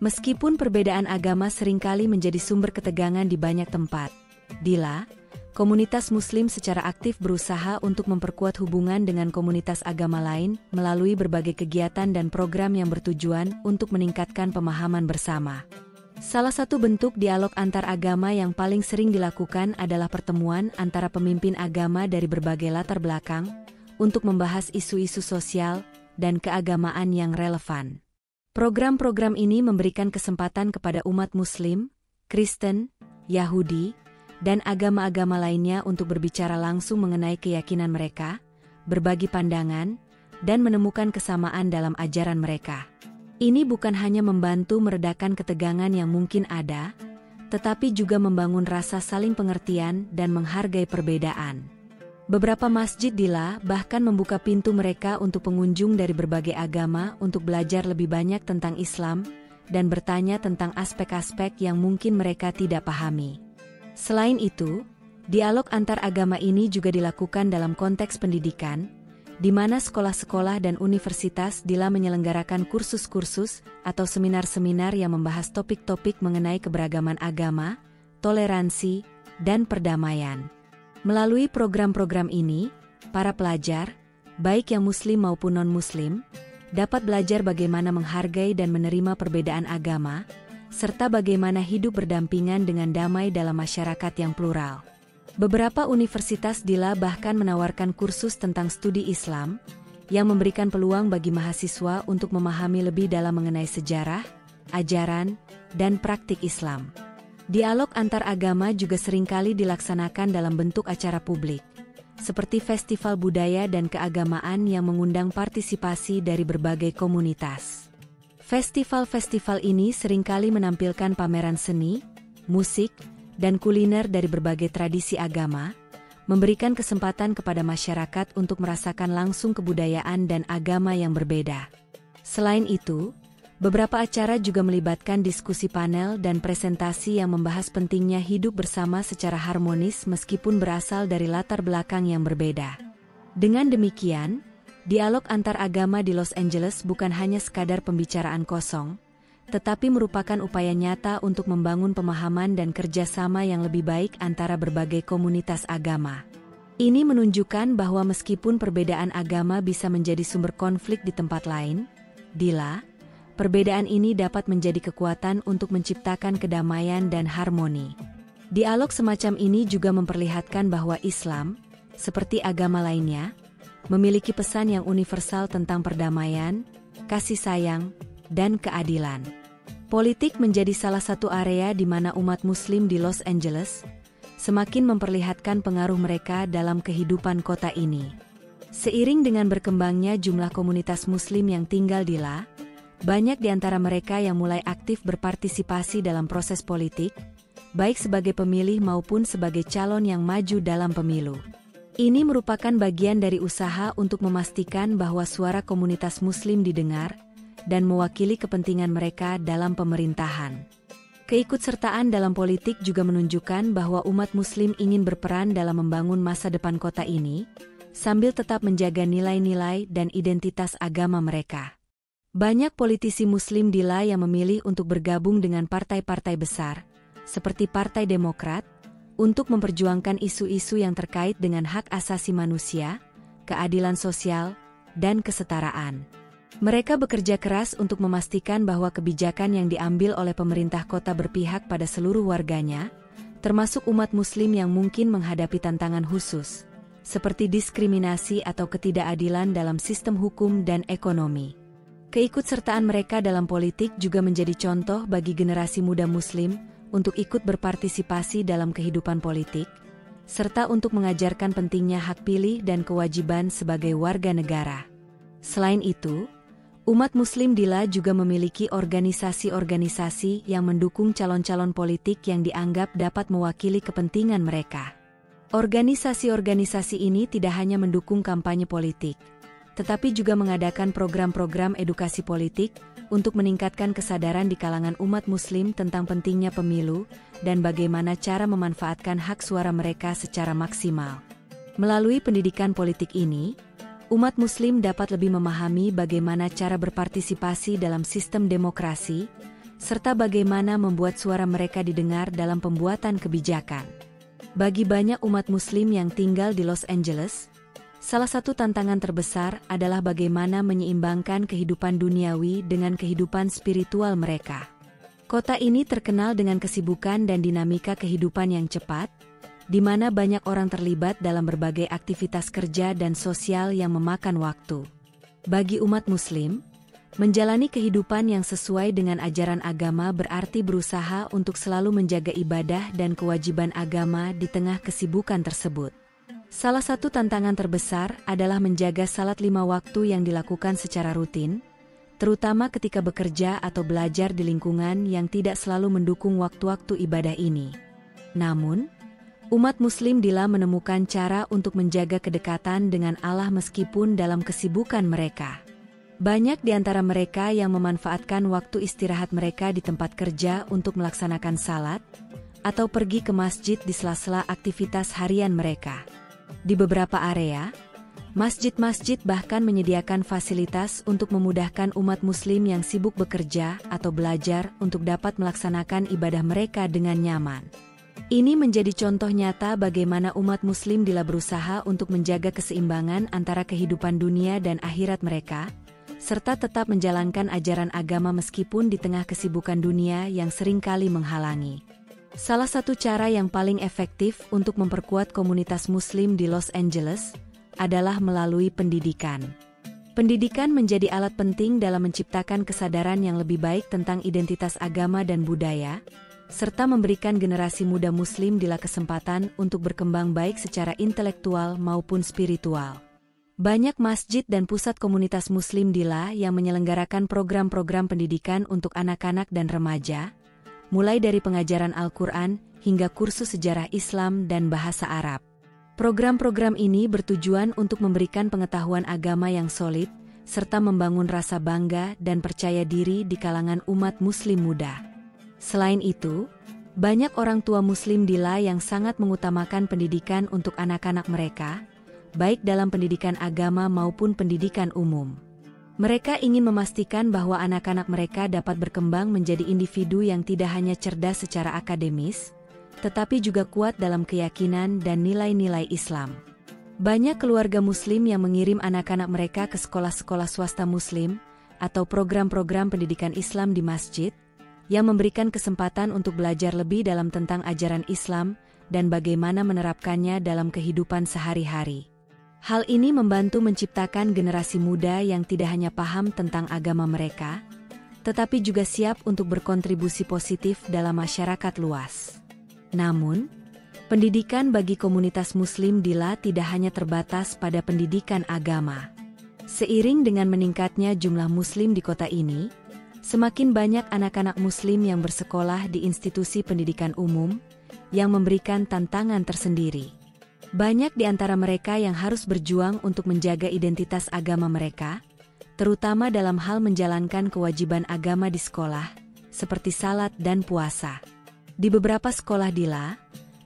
Meskipun perbedaan agama seringkali menjadi sumber ketegangan di banyak tempat, di La, komunitas Muslim secara aktif berusaha untuk memperkuat hubungan dengan komunitas agama lain melalui berbagai kegiatan dan program yang bertujuan untuk meningkatkan pemahaman bersama. Salah satu bentuk dialog antar agama yang paling sering dilakukan adalah pertemuan antara pemimpin agama dari berbagai latar belakang untuk membahas isu-isu sosial dan keagamaan yang relevan. Program-program ini memberikan kesempatan kepada umat Muslim, Kristen, Yahudi, dan agama-agama lainnya untuk berbicara langsung mengenai keyakinan mereka, berbagi pandangan, dan menemukan kesamaan dalam ajaran mereka. Ini bukan hanya membantu meredakan ketegangan yang mungkin ada, tetapi juga membangun rasa saling pengertian dan menghargai perbedaan. Beberapa masjid di La bahkan membuka pintu mereka untuk pengunjung dari berbagai agama untuk belajar lebih banyak tentang Islam dan bertanya tentang aspek-aspek yang mungkin mereka tidak pahami. Selain itu, dialog antar agama ini juga dilakukan dalam konteks pendidikan, di mana sekolah-sekolah dan universitas di La menyelenggarakan kursus-kursus atau seminar-seminar yang membahas topik-topik mengenai keberagaman agama, toleransi, dan perdamaian. Melalui program-program ini, para pelajar, baik yang Muslim maupun non-Muslim, dapat belajar bagaimana menghargai dan menerima perbedaan agama, serta bagaimana hidup berdampingan dengan damai dalam masyarakat yang plural. Beberapa universitas Dila bahkan menawarkan kursus tentang studi Islam, yang memberikan peluang bagi mahasiswa untuk memahami lebih dalam mengenai sejarah, ajaran, dan praktik Islam. Dialog antar agama juga seringkali dilaksanakan dalam bentuk acara publik, seperti festival budaya dan keagamaan yang mengundang partisipasi dari berbagai komunitas. Festival-festival ini seringkali menampilkan pameran seni, musik, dan kuliner dari berbagai tradisi agama, memberikan kesempatan kepada masyarakat untuk merasakan langsung kebudayaan dan agama yang berbeda. Selain itu, beberapa acara juga melibatkan diskusi panel dan presentasi yang membahas pentingnya hidup bersama secara harmonis meskipun berasal dari latar belakang yang berbeda. Dengan demikian, dialog antar agama di Los Angeles bukan hanya sekadar pembicaraan kosong, tetapi merupakan upaya nyata untuk membangun pemahaman dan kerjasama yang lebih baik antara berbagai komunitas agama. Ini menunjukkan bahwa meskipun perbedaan agama bisa menjadi sumber konflik di tempat lain, Dila, perbedaan ini dapat menjadi kekuatan untuk menciptakan kedamaian dan harmoni. Dialog semacam ini juga memperlihatkan bahwa Islam, seperti agama lainnya, memiliki pesan yang universal tentang perdamaian, kasih sayang, dan keadilan. Politik menjadi salah satu area di mana umat Muslim di Los Angeles semakin memperlihatkan pengaruh mereka dalam kehidupan kota ini. Seiring dengan berkembangnya jumlah komunitas Muslim yang tinggal di La, banyak di antara mereka yang mulai aktif berpartisipasi dalam proses politik, baik sebagai pemilih maupun sebagai calon yang maju dalam pemilu. Ini merupakan bagian dari usaha untuk memastikan bahwa suara komunitas Muslim didengar dan mewakili kepentingan mereka dalam pemerintahan. Keikutsertaan dalam politik juga menunjukkan bahwa umat Muslim ingin berperan dalam membangun masa depan kota ini, sambil tetap menjaga nilai-nilai dan identitas agama mereka. Banyak politisi Muslim di La yang memilih untuk bergabung dengan partai-partai besar, seperti Partai Demokrat, untuk memperjuangkan isu-isu yang terkait dengan hak asasi manusia, keadilan sosial, dan kesetaraan. Mereka bekerja keras untuk memastikan bahwa kebijakan yang diambil oleh pemerintah kota berpihak pada seluruh warganya, termasuk umat Muslim yang mungkin menghadapi tantangan khusus, seperti diskriminasi atau ketidakadilan dalam sistem hukum dan ekonomi. Keikutsertaan mereka dalam politik juga menjadi contoh bagi generasi muda Muslim untuk ikut berpartisipasi dalam kehidupan politik, serta untuk mengajarkan pentingnya hak pilih dan kewajiban sebagai warga negara. Selain itu, umat Muslim di La juga memiliki organisasi-organisasi yang mendukung calon-calon politik yang dianggap dapat mewakili kepentingan mereka. Organisasi-organisasi ini tidak hanya mendukung kampanye politik, tetapi juga mengadakan program-program edukasi politik untuk meningkatkan kesadaran di kalangan umat Muslim tentang pentingnya pemilu dan bagaimana cara memanfaatkan hak suara mereka secara maksimal. Melalui pendidikan politik ini, umat Muslim dapat lebih memahami bagaimana cara berpartisipasi dalam sistem demokrasi, serta bagaimana membuat suara mereka didengar dalam pembuatan kebijakan. Bagi banyak umat Muslim yang tinggal di Los Angeles, salah satu tantangan terbesar adalah bagaimana menyeimbangkan kehidupan duniawi dengan kehidupan spiritual mereka. Kota ini terkenal dengan kesibukan dan dinamika kehidupan yang cepat, di mana banyak orang terlibat dalam berbagai aktivitas kerja dan sosial yang memakan waktu. Bagi umat Muslim, menjalani kehidupan yang sesuai dengan ajaran agama berarti berusaha untuk selalu menjaga ibadah dan kewajiban agama di tengah kesibukan tersebut. Salah satu tantangan terbesar adalah menjaga salat 5 waktu yang dilakukan secara rutin, terutama ketika bekerja atau belajar di lingkungan yang tidak selalu mendukung waktu-waktu ibadah ini. Namun, umat Muslim di La menemukan cara untuk menjaga kedekatan dengan Allah meskipun dalam kesibukan mereka. Banyak di antara mereka yang memanfaatkan waktu istirahat mereka di tempat kerja untuk melaksanakan salat, atau pergi ke masjid di sela-sela aktivitas harian mereka. Di beberapa area, masjid-masjid bahkan menyediakan fasilitas untuk memudahkan umat Muslim yang sibuk bekerja atau belajar untuk dapat melaksanakan ibadah mereka dengan nyaman. Ini menjadi contoh nyata bagaimana umat Muslim di La berusaha untuk menjaga keseimbangan antara kehidupan dunia dan akhirat mereka, serta tetap menjalankan ajaran agama meskipun di tengah kesibukan dunia yang seringkali menghalangi. Salah satu cara yang paling efektif untuk memperkuat komunitas Muslim di Los Angeles adalah melalui pendidikan. Pendidikan menjadi alat penting dalam menciptakan kesadaran yang lebih baik tentang identitas agama dan budaya, serta memberikan generasi muda Muslim dila kesempatan untuk berkembang baik secara intelektual maupun spiritual. Banyak masjid dan pusat komunitas Muslim dila yang menyelenggarakan program-program pendidikan untuk anak-anak dan remaja, mulai dari pengajaran Al-Quran hingga kursus sejarah Islam dan bahasa Arab. Program-program ini bertujuan untuk memberikan pengetahuan agama yang solid, serta membangun rasa bangga dan percaya diri di kalangan umat Muslim muda. Selain itu, banyak orang tua Muslim dila yang sangat mengutamakan pendidikan untuk anak-anak mereka, baik dalam pendidikan agama maupun pendidikan umum. Mereka ingin memastikan bahwa anak-anak mereka dapat berkembang menjadi individu yang tidak hanya cerdas secara akademis, tetapi juga kuat dalam keyakinan dan nilai-nilai Islam. Banyak keluarga Muslim yang mengirim anak-anak mereka ke sekolah-sekolah swasta Muslim atau program-program pendidikan Islam di masjid, yang memberikan kesempatan untuk belajar lebih dalam tentang ajaran Islam dan bagaimana menerapkannya dalam kehidupan sehari-hari. Hal ini membantu menciptakan generasi muda yang tidak hanya paham tentang agama mereka, tetapi juga siap untuk berkontribusi positif dalam masyarakat luas. Namun, pendidikan bagi komunitas Muslim dila tidak hanya terbatas pada pendidikan agama. Seiring dengan meningkatnya jumlah Muslim di kota ini, semakin banyak anak-anak Muslim yang bersekolah di institusi pendidikan umum, yang memberikan tantangan tersendiri. Banyak di antara mereka yang harus berjuang untuk menjaga identitas agama mereka, terutama dalam hal menjalankan kewajiban agama di sekolah, seperti salat dan puasa. Di beberapa sekolah dila,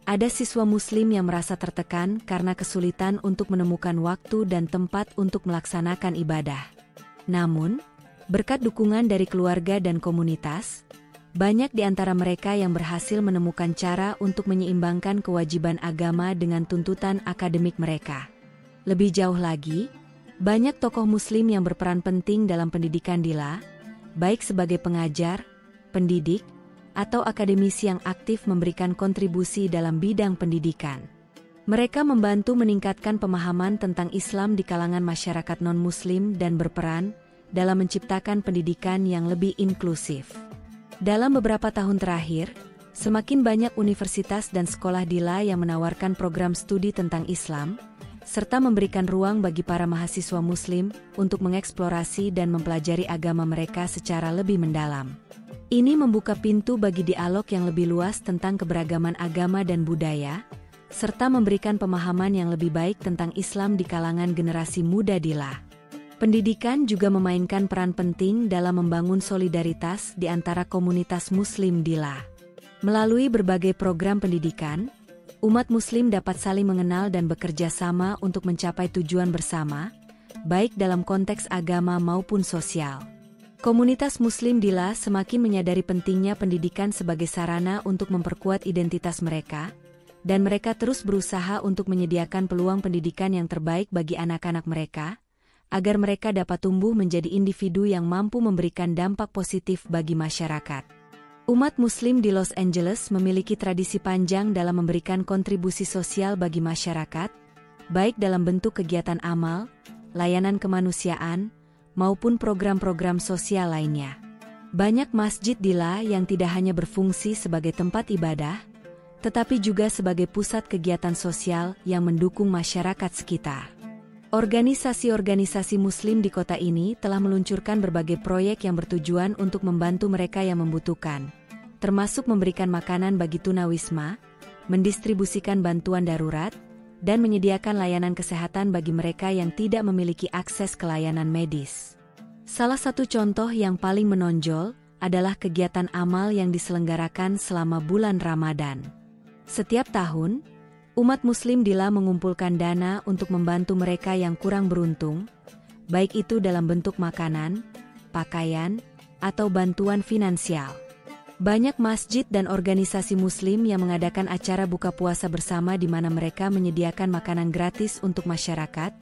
ada siswa Muslim yang merasa tertekan karena kesulitan untuk menemukan waktu dan tempat untuk melaksanakan ibadah. Namun, berkat dukungan dari keluarga dan komunitas, banyak di antara mereka yang berhasil menemukan cara untuk menyeimbangkan kewajiban agama dengan tuntutan akademik mereka. Lebih jauh lagi, banyak tokoh Muslim yang berperan penting dalam pendidikan dila, baik sebagai pengajar, pendidik, atau akademisi yang aktif memberikan kontribusi dalam bidang pendidikan. Mereka membantu meningkatkan pemahaman tentang Islam di kalangan masyarakat non-Muslim dan berperan dalam menciptakan pendidikan yang lebih inklusif. Dalam beberapa tahun terakhir, semakin banyak universitas dan sekolah dila yang menawarkan program studi tentang Islam, serta memberikan ruang bagi para mahasiswa Muslim untuk mengeksplorasi dan mempelajari agama mereka secara lebih mendalam. Ini membuka pintu bagi dialog yang lebih luas tentang keberagaman agama dan budaya, serta memberikan pemahaman yang lebih baik tentang Islam di kalangan generasi muda dila. Pendidikan juga memainkan peran penting dalam membangun solidaritas di antara komunitas Muslim dila. Melalui berbagai program pendidikan, umat Muslim dapat saling mengenal dan bekerja sama untuk mencapai tujuan bersama, baik dalam konteks agama maupun sosial. Komunitas Muslim dila semakin menyadari pentingnya pendidikan sebagai sarana untuk memperkuat identitas mereka, dan mereka terus berusaha untuk menyediakan peluang pendidikan yang terbaik bagi anak-anak mereka, agar mereka dapat tumbuh menjadi individu yang mampu memberikan dampak positif bagi masyarakat. Umat Muslim di Los Angeles memiliki tradisi panjang dalam memberikan kontribusi sosial bagi masyarakat, baik dalam bentuk kegiatan amal, layanan kemanusiaan, maupun program-program sosial lainnya. Banyak masjid dila yang tidak hanya berfungsi sebagai tempat ibadah, tetapi juga sebagai pusat kegiatan sosial yang mendukung masyarakat sekitar. Organisasi-organisasi Muslim di kota ini telah meluncurkan berbagai proyek yang bertujuan untuk membantu mereka yang membutuhkan, termasuk memberikan makanan bagi tunawisma, mendistribusikan bantuan darurat, dan menyediakan layanan kesehatan bagi mereka yang tidak memiliki akses ke layanan medis. Salah satu contoh yang paling menonjol adalah kegiatan amal yang diselenggarakan selama bulan Ramadan. Setiap tahun, umat Muslim dila mengumpulkan dana untuk membantu mereka yang kurang beruntung, baik itu dalam bentuk makanan, pakaian, atau bantuan finansial. Banyak masjid dan organisasi Muslim yang mengadakan acara buka puasa bersama di mana mereka menyediakan makanan gratis untuk masyarakat,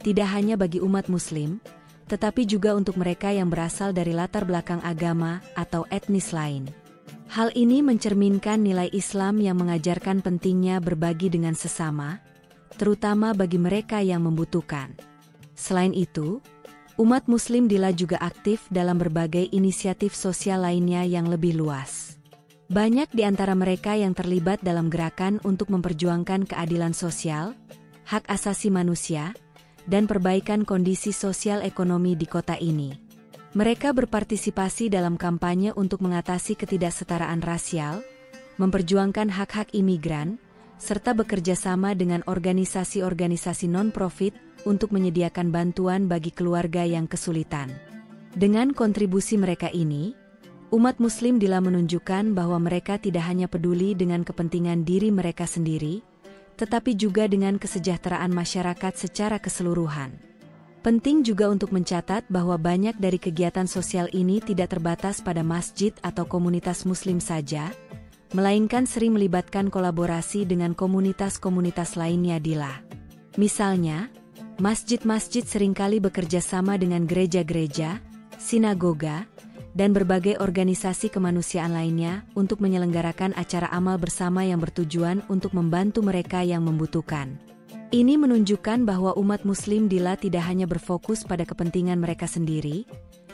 tidak hanya bagi umat Muslim, tetapi juga untuk mereka yang berasal dari latar belakang agama atau etnis lain. Hal ini mencerminkan nilai Islam yang mengajarkan pentingnya berbagi dengan sesama, terutama bagi mereka yang membutuhkan. Selain itu, umat Muslim Dila juga aktif dalam berbagai inisiatif sosial lainnya yang lebih luas. Banyak di antara mereka yang terlibat dalam gerakan untuk memperjuangkan keadilan sosial, hak asasi manusia, dan perbaikan kondisi sosial ekonomi di kota ini. Mereka berpartisipasi dalam kampanye untuk mengatasi ketidaksetaraan rasial, memperjuangkan hak-hak imigran, serta bekerja sama dengan organisasi-organisasi non-profit untuk menyediakan bantuan bagi keluarga yang kesulitan. Dengan kontribusi mereka ini, umat Muslim Dila menunjukkan bahwa mereka tidak hanya peduli dengan kepentingan diri mereka sendiri, tetapi juga dengan kesejahteraan masyarakat secara keseluruhan. Penting juga untuk mencatat bahwa banyak dari kegiatan sosial ini tidak terbatas pada masjid atau komunitas Muslim saja, melainkan sering melibatkan kolaborasi dengan komunitas-komunitas lainnya Dila. Misalnya, masjid-masjid seringkali bekerja sama dengan gereja-gereja, sinagoga, dan berbagai organisasi kemanusiaan lainnya untuk menyelenggarakan acara amal bersama yang bertujuan untuk membantu mereka yang membutuhkan. Ini menunjukkan bahwa umat Muslim Dila tidak hanya berfokus pada kepentingan mereka sendiri,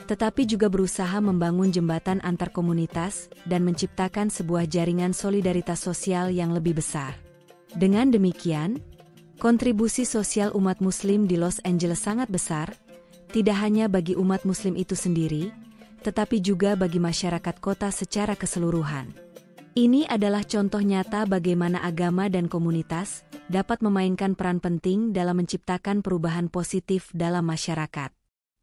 tetapi juga berusaha membangun jembatan antar komunitas dan menciptakan sebuah jaringan solidaritas sosial yang lebih besar. Dengan demikian, kontribusi sosial umat Muslim di Los Angeles sangat besar, tidak hanya bagi umat Muslim itu sendiri, tetapi juga bagi masyarakat kota secara keseluruhan. Ini adalah contoh nyata bagaimana agama dan komunitas dapat memainkan peran penting dalam menciptakan perubahan positif dalam masyarakat.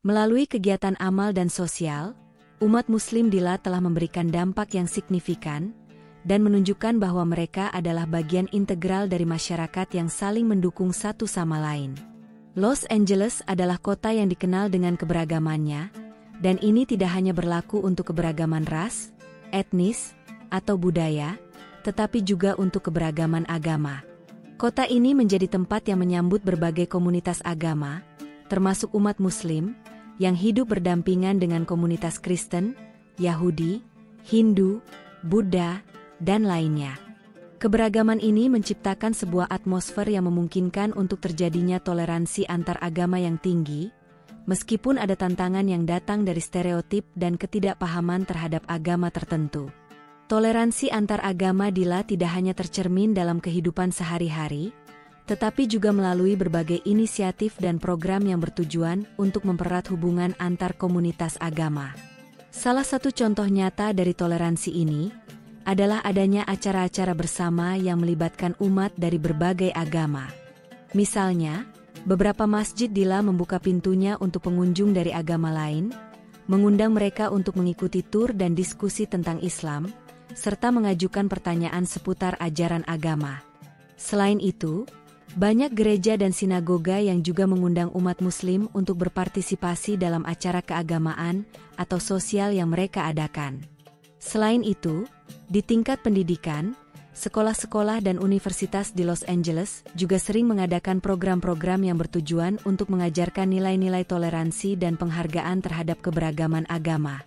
Melalui kegiatan amal dan sosial, umat Muslim Dila telah memberikan dampak yang signifikan dan menunjukkan bahwa mereka adalah bagian integral dari masyarakat yang saling mendukung satu sama lain. Los Angeles adalah kota yang dikenal dengan keberagamannya, dan ini tidak hanya berlaku untuk keberagaman ras, etnis, atau budaya, tetapi juga untuk keberagaman agama. Kota ini menjadi tempat yang menyambut berbagai komunitas agama, termasuk umat Muslim, yang hidup berdampingan dengan komunitas Kristen, Yahudi, Hindu, Buddha, dan lainnya. Keberagaman ini menciptakan sebuah atmosfer yang memungkinkan untuk terjadinya toleransi antar agama yang tinggi, meskipun ada tantangan yang datang dari stereotip dan ketidakpahaman terhadap agama tertentu. Toleransi antar agama Dila tidak hanya tercermin dalam kehidupan sehari-hari, tetapi juga melalui berbagai inisiatif dan program yang bertujuan untuk mempererat hubungan antar komunitas agama. Salah satu contoh nyata dari toleransi ini adalah adanya acara-acara bersama yang melibatkan umat dari berbagai agama. Misalnya, beberapa masjid Dila membuka pintunya untuk pengunjung dari agama lain, mengundang mereka untuk mengikuti tur dan diskusi tentang Islam, serta mengajukan pertanyaan seputar ajaran agama. Selain itu, banyak gereja dan sinagoga yang juga mengundang umat Muslim untuk berpartisipasi dalam acara keagamaan atau sosial yang mereka adakan. Selain itu, di tingkat pendidikan, sekolah-sekolah dan universitas di Los Angeles juga sering mengadakan program-program yang bertujuan untuk mengajarkan nilai-nilai toleransi dan penghargaan terhadap keberagaman agama.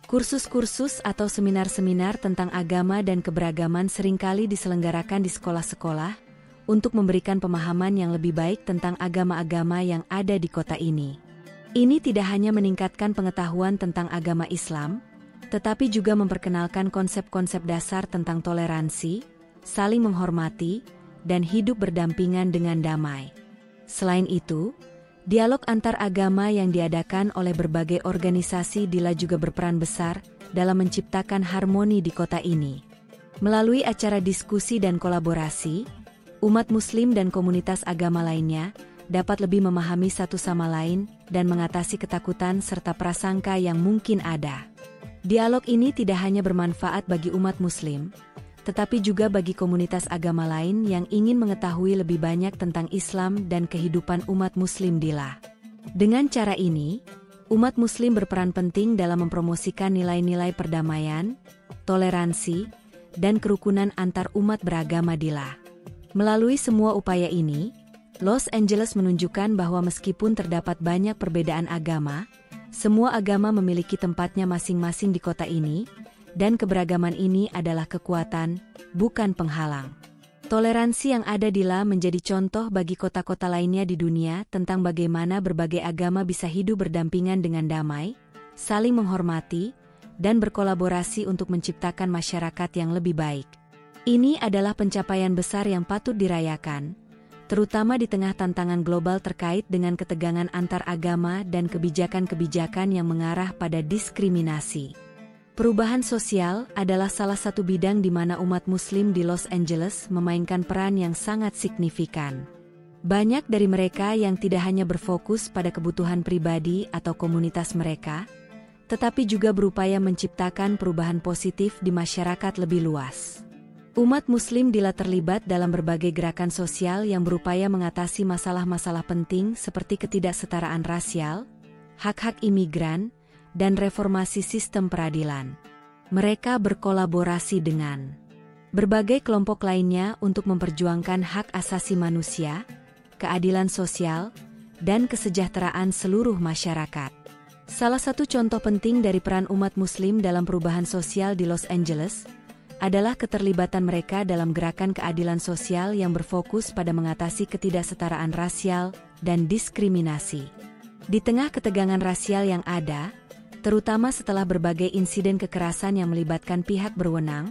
Kursus-kursus atau seminar-seminar tentang agama dan keberagaman seringkali diselenggarakan di sekolah-sekolah untuk memberikan pemahaman yang lebih baik tentang agama-agama yang ada di kota ini. Ini tidak hanya meningkatkan pengetahuan tentang agama Islam, tetapi juga memperkenalkan konsep-konsep dasar tentang toleransi, saling menghormati, dan hidup berdampingan dengan damai. Selain itu, dialog antar agama yang diadakan oleh berbagai organisasi Dila juga berperan besar dalam menciptakan harmoni di kota ini. Melalui acara diskusi dan kolaborasi, umat Muslim dan komunitas agama lainnya dapat lebih memahami satu sama lain dan mengatasi ketakutan serta prasangka yang mungkin ada. Dialog ini tidak hanya bermanfaat bagi umat Muslim, tetapi juga bagi komunitas agama lain yang ingin mengetahui lebih banyak tentang Islam dan kehidupan umat Muslim Dila. Dengan cara ini, umat Muslim berperan penting dalam mempromosikan nilai-nilai perdamaian, toleransi, dan kerukunan antar umat beragama Dila. Melalui semua upaya ini, Los Angeles menunjukkan bahwa meskipun terdapat banyak perbedaan agama, semua agama memiliki tempatnya masing-masing di kota ini, dan keberagaman ini adalah kekuatan, bukan penghalang. Toleransi yang ada di La menjadi contoh bagi kota-kota lainnya di dunia tentang bagaimana berbagai agama bisa hidup berdampingan dengan damai, saling menghormati, dan berkolaborasi untuk menciptakan masyarakat yang lebih baik. Ini adalah pencapaian besar yang patut dirayakan, terutama di tengah tantangan global terkait dengan ketegangan antar agama dan kebijakan-kebijakan yang mengarah pada diskriminasi. Perubahan sosial adalah salah satu bidang di mana umat Muslim di Los Angeles memainkan peran yang sangat signifikan. Banyak dari mereka yang tidak hanya berfokus pada kebutuhan pribadi atau komunitas mereka, tetapi juga berupaya menciptakan perubahan positif di masyarakat lebih luas. Umat Muslim di La terlibat dalam berbagai gerakan sosial yang berupaya mengatasi masalah-masalah penting seperti ketidaksetaraan rasial, hak-hak imigran, dan reformasi sistem peradilan. Mereka berkolaborasi dengan berbagai kelompok lainnya untuk memperjuangkan hak asasi manusia, keadilan sosial, dan kesejahteraan seluruh masyarakat. Salah satu contoh penting dari peran umat Muslim dalam perubahan sosial di Los Angeles adalah keterlibatan mereka dalam gerakan keadilan sosial yang berfokus pada mengatasi ketidaksetaraan rasial dan diskriminasi. Di tengah ketegangan rasial yang ada, terutama setelah berbagai insiden kekerasan yang melibatkan pihak berwenang,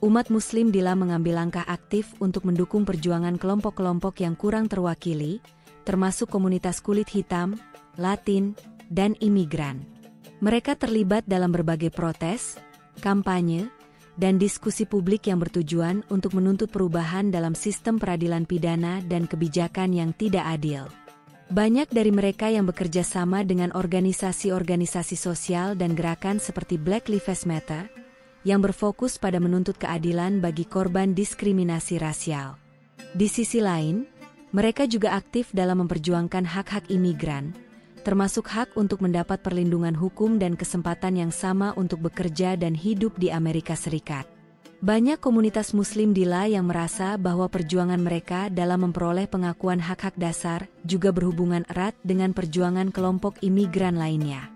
umat Muslim di La mengambil langkah aktif untuk mendukung perjuangan kelompok-kelompok yang kurang terwakili, termasuk komunitas kulit hitam, Latin, dan imigran. Mereka terlibat dalam berbagai protes, kampanye, dan diskusi publik yang bertujuan untuk menuntut perubahan dalam sistem peradilan pidana dan kebijakan yang tidak adil. Banyak dari mereka yang bekerja sama dengan organisasi-organisasi sosial dan gerakan seperti Black Lives Matter, yang berfokus pada menuntut keadilan bagi korban diskriminasi rasial. Di sisi lain, mereka juga aktif dalam memperjuangkan hak-hak imigran, termasuk hak untuk mendapat perlindungan hukum dan kesempatan yang sama untuk bekerja dan hidup di Amerika Serikat. Banyak komunitas Muslim di La yang merasa bahwa perjuangan mereka dalam memperoleh pengakuan hak-hak dasar juga berhubungan erat dengan perjuangan kelompok imigran lainnya.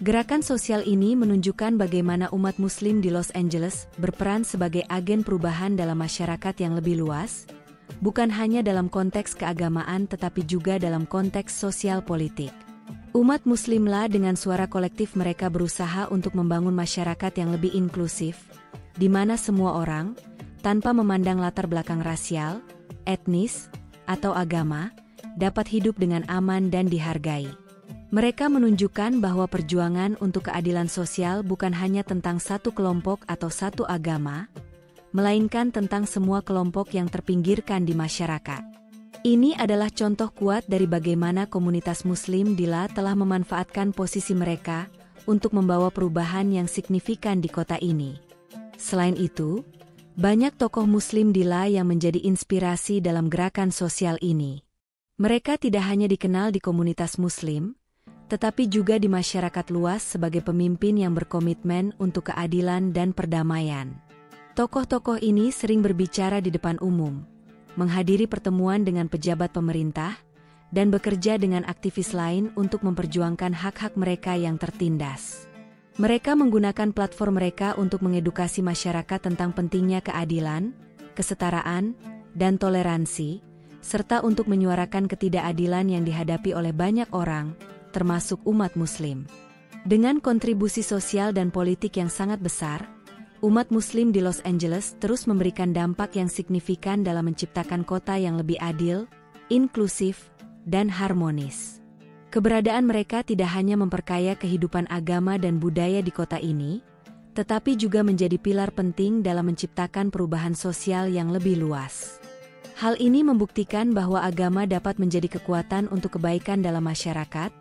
Gerakan sosial ini menunjukkan bagaimana umat Muslim di Los Angeles berperan sebagai agen perubahan dalam masyarakat yang lebih luas, bukan hanya dalam konteks keagamaan tetapi juga dalam konteks sosial politik. Umat Muslim La dengan suara kolektif mereka berusaha untuk membangun masyarakat yang lebih inklusif, di mana semua orang, tanpa memandang latar belakang rasial, etnis, atau agama, dapat hidup dengan aman dan dihargai. Mereka menunjukkan bahwa perjuangan untuk keadilan sosial bukan hanya tentang satu kelompok atau satu agama, melainkan tentang semua kelompok yang terpinggirkan di masyarakat. Ini adalah contoh kuat dari bagaimana komunitas Muslim di La telah memanfaatkan posisi mereka untuk membawa perubahan yang signifikan di kota ini. Selain itu, banyak tokoh Muslim di La yang menjadi inspirasi dalam gerakan sosial ini. Mereka tidak hanya dikenal di komunitas Muslim, tetapi juga di masyarakat luas sebagai pemimpin yang berkomitmen untuk keadilan dan perdamaian. Tokoh-tokoh ini sering berbicara di depan umum, menghadiri pertemuan dengan pejabat pemerintah, dan bekerja dengan aktivis lain untuk memperjuangkan hak-hak mereka yang tertindas. Mereka menggunakan platform mereka untuk mengedukasi masyarakat tentang pentingnya keadilan, kesetaraan, dan toleransi, serta untuk menyuarakan ketidakadilan yang dihadapi oleh banyak orang, termasuk umat Muslim. Dengan kontribusi sosial dan politik yang sangat besar, umat Muslim di Los Angeles terus memberikan dampak yang signifikan dalam menciptakan kota yang lebih adil, inklusif, dan harmonis. Keberadaan mereka tidak hanya memperkaya kehidupan agama dan budaya di kota ini, tetapi juga menjadi pilar penting dalam menciptakan perubahan sosial yang lebih luas. Hal ini membuktikan bahwa agama dapat menjadi kekuatan untuk kebaikan dalam masyarakat,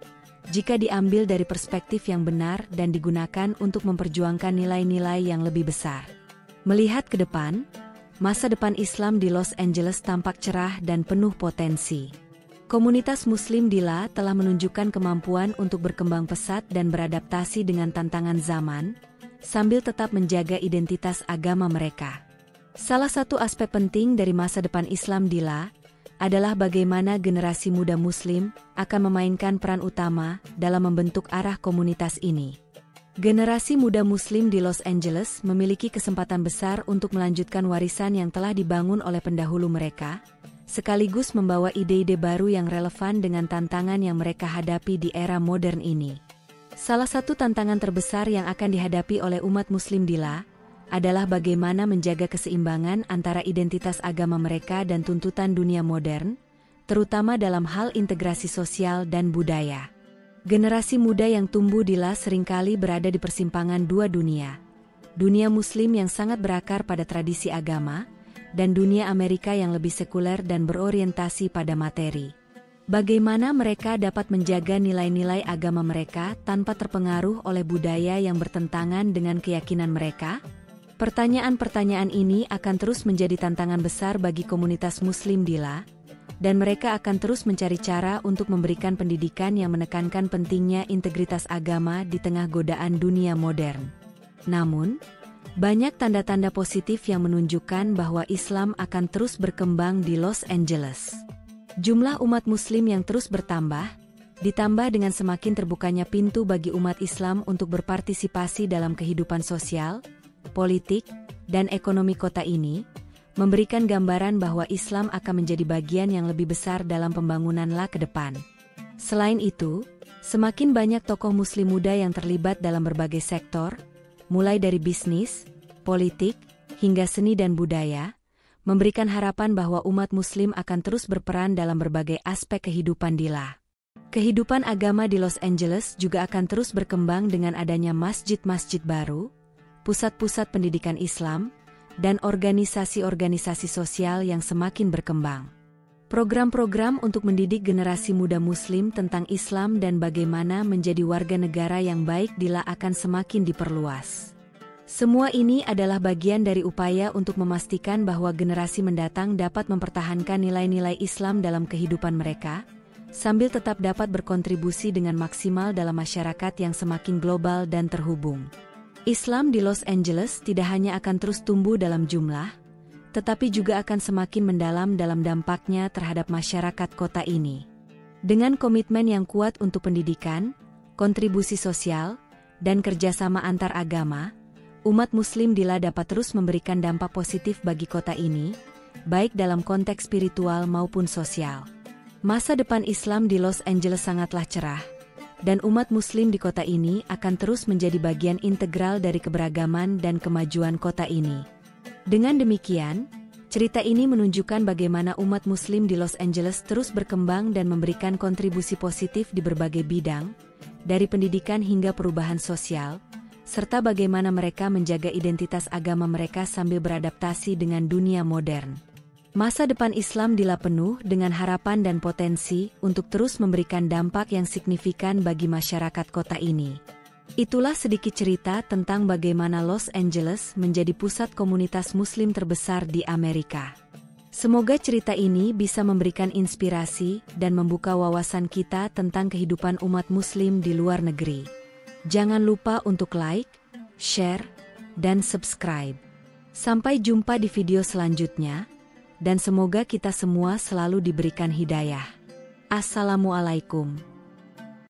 jika diambil dari perspektif yang benar dan digunakan untuk memperjuangkan nilai-nilai yang lebih besar. Melihat ke depan, masa depan Islam di Los Angeles tampak cerah dan penuh potensi. Komunitas Muslim di La telah menunjukkan kemampuan untuk berkembang pesat dan beradaptasi dengan tantangan zaman, sambil tetap menjaga identitas agama mereka. Salah satu aspek penting dari masa depan Islam di La adalah bagaimana generasi muda Muslim akan memainkan peran utama dalam membentuk arah komunitas ini. Generasi muda Muslim di Los Angeles memiliki kesempatan besar untuk melanjutkan warisan yang telah dibangun oleh pendahulu mereka, sekaligus membawa ide-ide baru yang relevan dengan tantangan yang mereka hadapi di era modern ini. Salah satu tantangan terbesar yang akan dihadapi oleh umat Muslim di La adalah bagaimana menjaga keseimbangan antara identitas agama mereka dan tuntutan dunia modern, terutama dalam hal integrasi sosial dan budaya. Generasi muda yang tumbuh di La seringkali berada di persimpangan dua dunia. Dunia Muslim yang sangat berakar pada tradisi agama, dan dunia Amerika yang lebih sekuler dan berorientasi pada materi. Bagaimana mereka dapat menjaga nilai-nilai agama mereka tanpa terpengaruh oleh budaya yang bertentangan dengan keyakinan mereka? Pertanyaan-pertanyaan ini akan terus menjadi tantangan besar bagi komunitas Muslim di La, dan mereka akan terus mencari cara untuk memberikan pendidikan yang menekankan pentingnya integritas agama di tengah godaan dunia modern. Namun, banyak tanda-tanda positif yang menunjukkan bahwa Islam akan terus berkembang di Los Angeles. Jumlah umat Muslim yang terus bertambah, ditambah dengan semakin terbukanya pintu bagi umat Islam untuk berpartisipasi dalam kehidupan sosial, politik, dan ekonomi kota ini, memberikan gambaran bahwa Islam akan menjadi bagian yang lebih besar dalam pembangunan La ke depan. Selain itu, semakin banyak tokoh Muslim muda yang terlibat dalam berbagai sektor, mulai dari bisnis, politik, hingga seni dan budaya, memberikan harapan bahwa umat Muslim akan terus berperan dalam berbagai aspek kehidupan di La. Kehidupan agama di Los Angeles juga akan terus berkembang dengan adanya masjid-masjid baru, pusat-pusat pendidikan Islam, dan organisasi-organisasi sosial yang semakin berkembang. Program-program untuk mendidik generasi muda Muslim tentang Islam dan bagaimana menjadi warga negara yang baik di La akan semakin diperluas. Semua ini adalah bagian dari upaya untuk memastikan bahwa generasi mendatang dapat mempertahankan nilai-nilai Islam dalam kehidupan mereka, sambil tetap dapat berkontribusi dengan maksimal dalam masyarakat yang semakin global dan terhubung. Islam di Los Angeles tidak hanya akan terus tumbuh dalam jumlah, tetapi juga akan semakin mendalam dalam dampaknya terhadap masyarakat kota ini. Dengan komitmen yang kuat untuk pendidikan, kontribusi sosial, dan kerjasama antar agama, umat Muslim di La dapat terus memberikan dampak positif bagi kota ini, baik dalam konteks spiritual maupun sosial. Masa depan Islam di Los Angeles sangatlah cerah, dan umat Muslim di kota ini akan terus menjadi bagian integral dari keberagaman dan kemajuan kota ini. Dengan demikian, cerita ini menunjukkan bagaimana umat Muslim di Los Angeles terus berkembang dan memberikan kontribusi positif di berbagai bidang, dari pendidikan hingga perubahan sosial, serta bagaimana mereka menjaga identitas agama mereka sambil beradaptasi dengan dunia modern. Masa depan Islam di La penuh dengan harapan dan potensi untuk terus memberikan dampak yang signifikan bagi masyarakat kota ini. Itulah sedikit cerita tentang bagaimana Los Angeles menjadi pusat komunitas Muslim terbesar di Amerika. Semoga cerita ini bisa memberikan inspirasi dan membuka wawasan kita tentang kehidupan umat Muslim di luar negeri. Jangan lupa untuk like, share, dan subscribe. Sampai jumpa di video selanjutnya. Dan semoga kita semua selalu diberikan hidayah. Assalamualaikum.